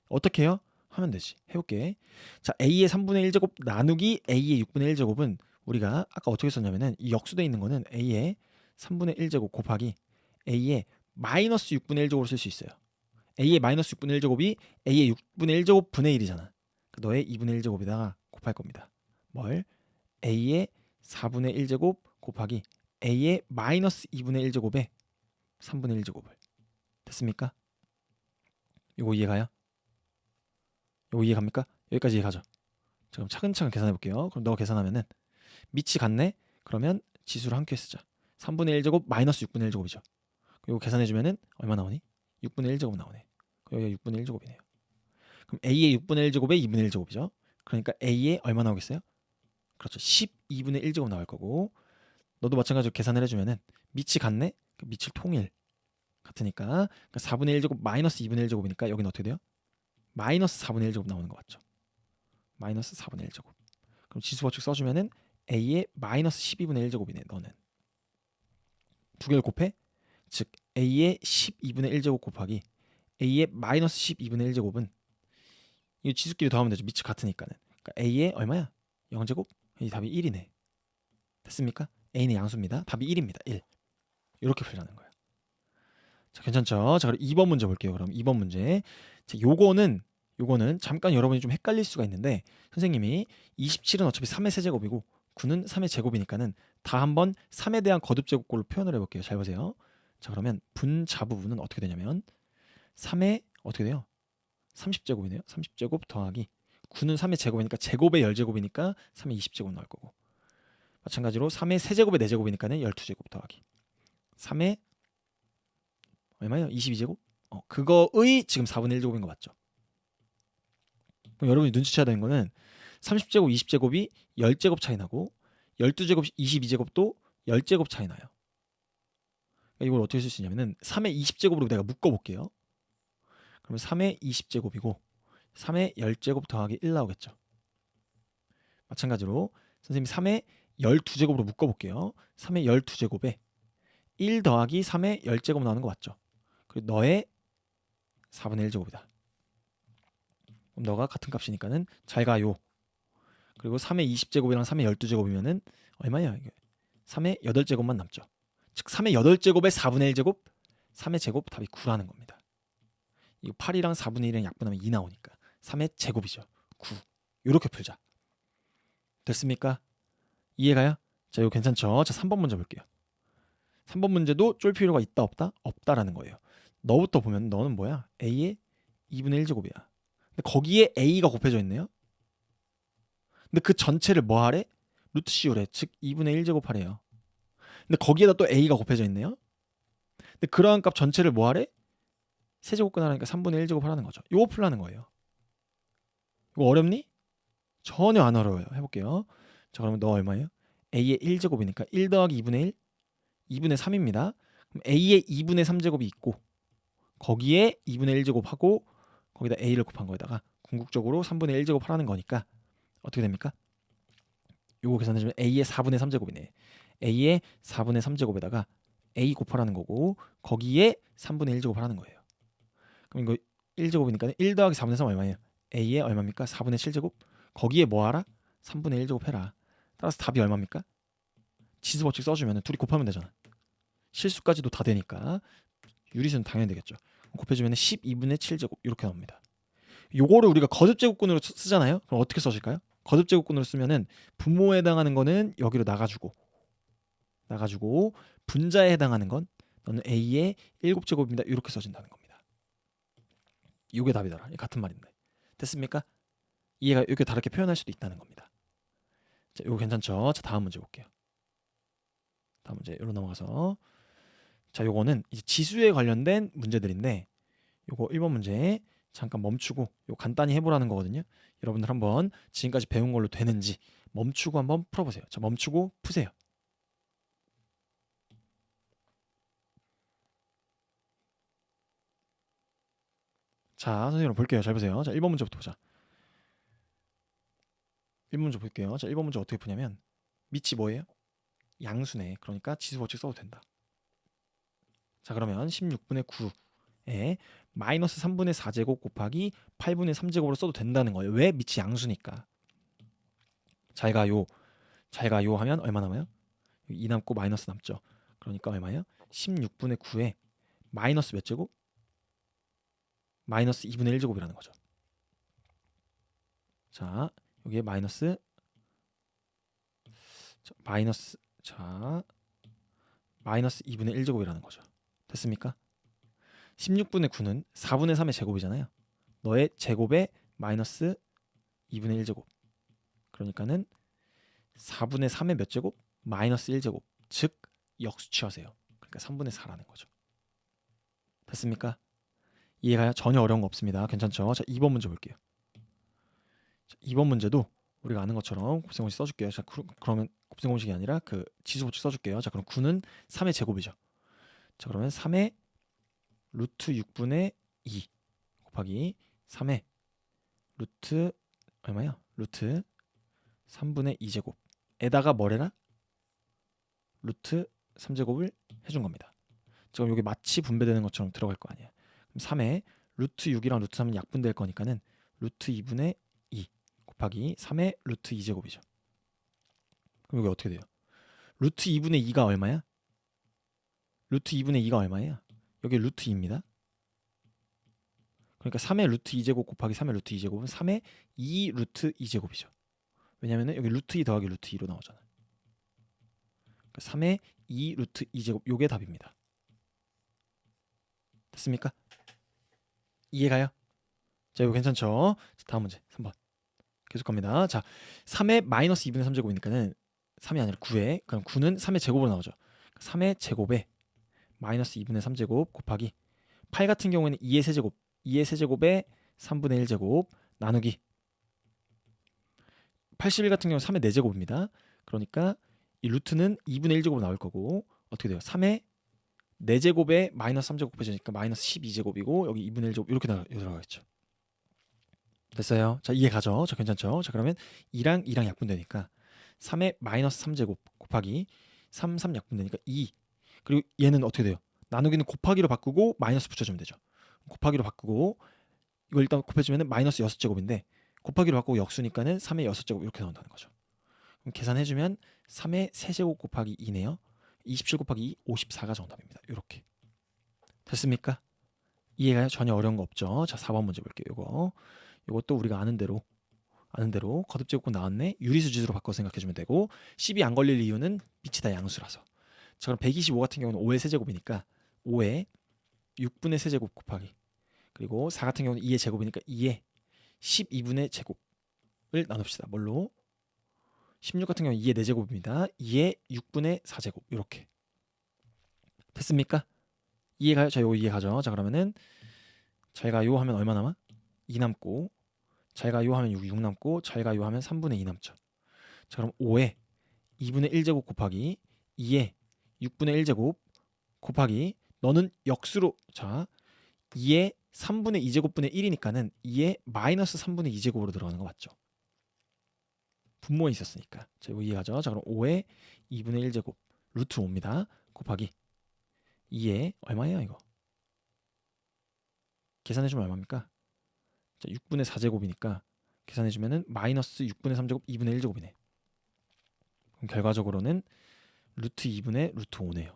어떻게 해요? 하면 되지. 해볼게. 자, A의 3분의 1제곱 나누기 A의 6분의 1제곱은 우리가 아까 어떻게 썼냐면은 이 역수되어 있는 거는 A의 3분의 1제곱 곱하기 A의 마이너스 6분의 1제곱으로 쓸 수 있어요. A의 마이너스 6분의 1제곱이 A의 6분의 1제곱 분의 1이잖아. 너의 2분의 1제곱에다가 곱할 겁니다. 뭘? A의 4분의 1제곱 곱하기 A의 마이너스 2분의 1제곱에 3분의 1제곱을. 됐습니까? 요거 이해가요? 요거 이해갑니까? 여기까지 이해가죠? 자, 그럼 차근차근 계산해 볼게요. 그럼 너가 계산하면은 밑이 같네? 그러면 지수를 한 큐에 쓰자. 3분의 1제곱 마이너스 6분의 1제곱이죠. 이거 계산해주면은 얼마 나오니? 6분의 1제곱 나오네. 여기가 6분의 1제곱이네요. 그럼 A의 6분의 1제곱에 2분의 1제곱이죠. 그러니까 A의 얼마 나오겠어요? 그렇죠. 12분의 1제곱 나올 거고 너도 마찬가지로 계산을 해주면은 밑이 같네? 밑을 통일 같으니까 그러니까 4분의 1제곱 마이너스 2분의 1제곱이니까 여기는 어떻게 돼요? 마이너스 4분의 1제곱 나오는 거 맞죠? 마이너스 4분의 1제곱. 그럼 지수법칙 써주면은 A의 마이너스 12분의 1제곱이네. 너는 두 개를 곱해? 즉 A의 12분의 1제곱 곱하기 A의 마이너스 12분의 1제곱은 이 지수끼리 더하면 되죠. 밑이 같으니까는. 그러니까 A의 얼마야? 0제곱? 이 답이 1이네. 됐습니까? A는 양수입니다. 답이 1입니다. 1. 이렇게 풀자는 거예요. 자, 괜찮죠? 자, 그럼 2번 문제 볼게요. 그럼 2번 문제. 자, 요거는 잠깐 여러분이 좀 헷갈릴 수가 있는데 선생님이 27은 어차피 3의 세제곱이고 9는 3의 제곱이니까는 다 한번 3에 대한 거듭제곱꼴로 표현을 해볼게요. 잘 보세요. 자, 그러면 분자 부분은 어떻게 되냐면 3의 어떻게 돼요? 30제곱이네요. 30제곱 더하기 9는 3의 제곱이니까 제곱의 10제곱이니까 3의 20제곱 나올 거고 마찬가지로 3의 세제곱의 4제곱이니까는 12제곱 더하기 3의 얼마예요? 22제곱? 그거의 지금 4분의 1제곱인 거 맞죠? 그럼 여러분이 눈치채야 되는 거는 30제곱, 20제곱이 10제곱 차이 나고 12제곱, 22제곱도 10제곱 차이 나요. 그러니까 이걸 어떻게 쓸 수 있냐면은 3의 20제곱으로 내가 묶어볼게요. 그러면 3의 20제곱이고 3의 10제곱 더하기 1 나오겠죠. 마찬가지로 선생님이 3의 12제곱으로 묶어볼게요. 3의 12제곱에 1 더하기 3의 10제곱 나오는 거 맞죠? 그리고 너의 4분의 1제곱이다. 그럼 너가 같은 값이니까는 잘 가요. 그리고 3의 20제곱이랑 3의 12제곱이면은 얼마야 이게? 3의 8제곱만 남죠. 즉 3의 8제곱의 4분의 1제곱 3의 제곱 답이 9라는 겁니다. 이거 8이랑 4분의 1이랑 약분하면 2 나오니까 3의 제곱이죠. 9. 이렇게 풀자. 됐습니까? 이해가요? 자, 이거 괜찮죠? 자, 3번 문제 볼게요. 3번 문제도 쫄 필요가 있다 없다? 없다라는 거예요. 너부터 보면 너는 뭐야? A의 2분의 1제곱이야. 근데 거기에 A가 곱해져 있네요. 근데 그 전체를 뭐 하래? 루트 씌우래. 즉 2분의 1 제곱하래요. 근데 거기에다 또 a가 곱해져 있네요. 근데 그러한 값 전체를 뭐 하래? 세제곱근 하니까 3분의 1 제곱하라는 거죠. 이거 풀라는 거예요. 이거 어렵니? 전혀 안 어려워요. 해볼게요. 자, 그러면 너 얼마예요? a의 1제곱이니까 1 더하기 2분의 1, 2분의 3입니다. 그럼 a의 2분의 3제곱이 있고 거기에 2분의 1제곱하고 거기다 a를 곱한 거에다가 궁극적으로 3분의 1제곱 하라는 거니까 어떻게 됩니까? 요거 계산해주면 a의 4분의 3제곱이네. a의 4분의 3제곱에다가 a 곱하라는 거고 거기에 3분의 1제곱 하라는 거예요. 그럼 이거 1제곱이니까 1 더하기 4분의 3 얼마예요? a의 얼마입니까? 4분의 7제곱. 거기에 뭐 하라? 3분의 1제곱 해라. 따라서 답이 얼마입니까? 지수 법칙 써주면 둘이 곱하면 되잖아. 실수까지도 다 되니까 유리수는 당연히 되겠죠. 곱해주면 12분의 7제곱 이렇게 나옵니다. 요거를 우리가 거듭제곱근으로 쓰잖아요. 그럼 어떻게 써질까요? 거듭제곱근으로 쓰면은 분모에 해당하는 거는 여기로 나가주고 분자에 해당하는 건 너는 a의 7제곱입니다. 이렇게 써진다는 겁니다. 이게 답이더라. 같은 말인데. 됐습니까? 이해가 이렇게 다르게 표현할 수도 있다는 겁니다. 자, 이거 괜찮죠? 자, 다음 문제 볼게요. 다음 문제 여기로 넘어가서 자, 요거는 이제 지수에 관련된 문제들인데 요거 1번 문제 잠깐 멈추고 요 간단히 해보라는 거거든요. 여러분들 한번 지금까지 배운 걸로 되는지 멈추고 한번 풀어보세요. 자, 멈추고 푸세요. 자, 선생님 볼게요. 잘 보세요. 자, 1번 문제부터 보자. 1번 문제 볼게요. 자, 1번 문제 어떻게 푸냐면 밑이 뭐예요? 양수네. 그러니까 지수 법칙 써도 된다. 자, 그러면 16분의 9에 마이너스 3분의 4제곱 곱하기 8분의 3제곱으로 써도 된다는 거예요. 왜? 밑이 양수니까. 잘 가요 하면 얼마 남아요? 2 남고 마이너스 남죠. 그러니까 얼마예요? 16분의 9에 마이너스 몇 제곱? 마이너스 2분의 1제곱이라는 거죠. 자, 여기에 마이너스 마이너스 2분의 1제곱이라는 거죠. 됐습니까? 16분의 9는 4분의 3의 제곱이잖아요. 너의 제곱에 마이너스 2분의 1제곱. 그러니까는 4분의 3의 몇 제곱? 마이너스 1제곱. 즉 역수 취하세요. 그러니까 3분의 4라는 거죠. 됐습니까? 이해가요? 전혀 어려운 거 없습니다. 괜찮죠? 자, 2번 문제 볼게요. 자, 2번 문제도 우리가 아는 것처럼 곱셈공식 써줄게요. 자, 그러면 곱셈공식이 아니라 그 지수법칙 써줄게요. 자, 그럼 9는 3의 제곱이죠. 자, 그러면 3의 루트 6분의 2 곱하기 3의 루트 얼마야? 루트 3분의 2제곱에다가 뭐래라? 루트 3제곱을 해준 겁니다. 지금 여기 마치 분배되는 것처럼 들어갈 거 아니야. 그럼 3의 루트 6이랑 루트 3은 약분될 거니까는 루트 2분의 2 곱하기 3의 루트 2제곱이죠. 그럼 여기 어떻게 돼요? 루트 2분의 2가 얼마야? 루트 2분의 2가 얼마예요? 여기 루트 2입니다. 그러니까 3의 루트 2제곱 곱하기 3의 루트 2제곱은 3의 2 루트 2제곱이죠. 왜냐면 여기 루트 2 더하기 루트 2로 나오잖아요. 그러니까 3의 2 루트 2제곱 요게 답입니다. 됐습니까? 이해가요? 자, 이거 괜찮죠? 자, 다음 문제 3번 계속 갑니다. 자, 3의 마이너스 2분의 3제곱이니까는 3이 아니라 9에 그럼 9는 3의 제곱으로 나오죠. 3의 제곱에 마이너스 2분의 3제곱 곱하기 8 같은 경우에는 2의 세제곱 2의 세제곱에 3분의 1제곱 나누기 81 같은 경우는 3의 4제곱입니다. 그러니까 이 루트는 2분의 1제곱 나올 거고 어떻게 돼요? 3의 4제곱에 마이너스 3제곱 곱해지니까 마이너스 12제곱이고 여기 2분의 1제곱 이렇게 들어가겠죠. 됐어요? 자, 이해 가죠? 자, 괜찮죠? 자, 그러면 2랑 2랑 약분되니까 3의 마이너스 3제곱 곱하기 3 약분되니까 2 그리고 얘는 어떻게 돼요? 나누기는 곱하기로 바꾸고 마이너스 붙여주면 되죠. 곱하기로 바꾸고 이걸 일단 곱해주면 마이너스 6제곱인데 곱하기로 바꾸고 역수니까는 3의 6제곱 이렇게 나온다는 거죠. 그럼 계산해주면 3의 세제곱 곱하기 2네요. 27 곱하기 2, 54가 정답입니다. 이렇게 됐습니까? 이해가요? 전혀 어려운 거 없죠? 자, 4번 문제 볼게요. 이것도 우리가 아는 대로 거듭제곱근 나왔네. 유리수 지수로 바꿔 생각해주면 되고 10이 안 걸릴 이유는 빛이 다 양수라서. 자, 그럼 125 같은 경우는 5의 세제곱이니까 5의 6분의 세제곱 곱하기 그리고 4 같은 경우는 2의 제곱이니까 2의 12분의 제곱을 나눕시다. 뭘로? 16 같은 경우 2의 4제곱입니다. 2의 6분의 4제곱 이렇게 됐습니까? 이해가요? 자, 요거 이해가죠? 자, 그러면은 잘 가요 하면 얼마 남아? 2 남고, 잘 가요 하면 6 남고, 잘 가요 하면 3분의 2 남죠. 자, 그럼 5에 2분의 1제곱 곱하기 2에 6분의 1제곱 곱하기 너는 역수로 자 2에 3분의 2제곱분의 1이니까는 2에 마이너스 3분의 2제곱으로 들어가는 거 맞죠? 분모에 있었으니까. 자, 이거 이해하죠? 자, 그럼 5에 2분의 1제곱 루트 5입니다. 곱하기 2에 얼마예요 이거? 계산해주면 얼마입니까? 자, 6분의 4제곱이니까 계산해주면은 마이너스 6분의 3제곱 2분의 1제곱이네. 그럼 결과적으로는 루트 2분의 루트 5네요.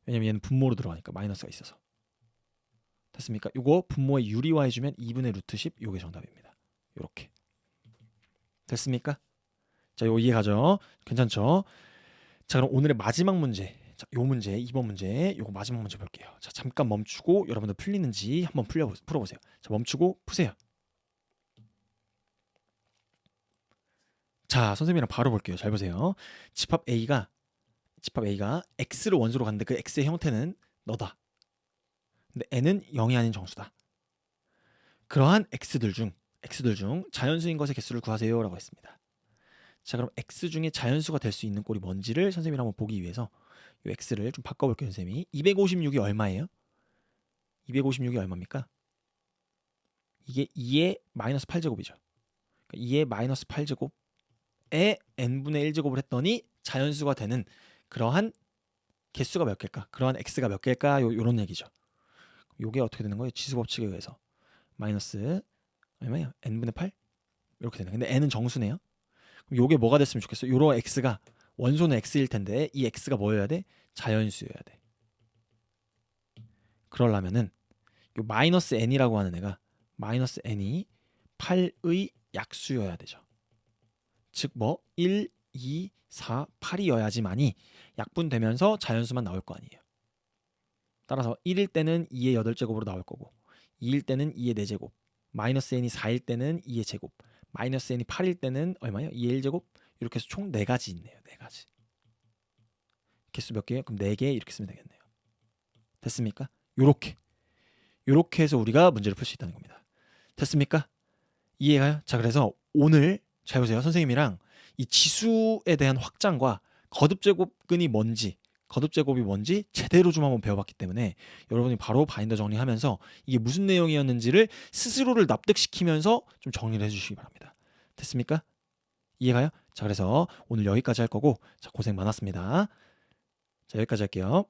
왜냐면 얘는 분모로 들어가니까 마이너스가 있어서. 됐습니까? 요거 분모에 유리화해주면 2분의 루트 10 요게 정답입니다. 요렇게 됐습니까? 자, 요거 이해가죠? 괜찮죠? 자, 그럼 오늘의 마지막 문제. 자, 요 문제 2번 문제 요거 마지막 문제 볼게요. 자, 잠깐 멈추고 여러분들 풀리는지 한번 풀어보세요. 자, 멈추고 푸세요. 자, 선생님이랑 바로 볼게요. 잘 보세요. 집합 A가 X를 원소로 갔는데 그 X의 형태는 너다. 근데 N은 0이 아닌 정수다. 그러한 X들 중 자연수인 것의 개수를 구하세요 라고 했습니다. 자, 그럼 X 중에 자연수가 될 수 있는 꼴이 뭔지를 선생님이 한번 보기 위해서 이 X를 좀 바꿔볼게요. 선생님이 256이 얼마예요? 256이 얼마입니까? 이게 2의 마이너스 8제곱이죠. 그러니까 2의 마이너스 8제곱에 n분의 1제곱을 했더니 자연수가 되는 그러한 개수가 몇 개일까? 그러한 x가 몇 개일까? 요런 얘기죠. 요게 어떻게 되는 거예요? 지수법칙에 의해서 마이너스 얼마예요? n분의 8? 이렇게 되네. 근데 n은 정수네요. 그럼 요게 뭐가 됐으면 좋겠어? 요런 x가 원소는 x일 텐데 이 x가 뭐여야 돼? 자연수여야 돼. 그러려면은 요 마이너스 n이라고 하는 애가 마이너스 n이 8의 약수여야 되죠. 즉 뭐 1, 2, 4, 8이어야지만이 약분되면서 자연수만 나올 거 아니에요. 따라서 1일 때는 2의 8제곱으로 나올 거고 2일 때는 2의 4제곱 마이너스 n이 4일 때는 2의 제곱 마이너스 n이 8일 때는 얼마예요? 2의 1제곱 이렇게 해서 총 4가지 있네요. 4가지. 개수 몇 개예요? 그럼 4개 이렇게 쓰면 되겠네요. 됐습니까? 요렇게 해서 우리가 문제를 풀 수 있다는 겁니다. 됐습니까? 이해가요? 자, 그래서 오늘 잘 보세요. 선생님이랑 이 지수에 대한 확장과 거듭제곱근이 뭔지 거듭제곱이 뭔지 제대로 좀 한번 배워봤기 때문에 여러분이 바로 바인더 정리하면서 이게 무슨 내용이었는지를 스스로를 납득시키면서 좀 정리를 해주시기 바랍니다. 됐습니까? 이해가요? 자, 그래서 오늘 여기까지 할 거고 자, 고생 많았습니다. 자, 여기까지 할게요.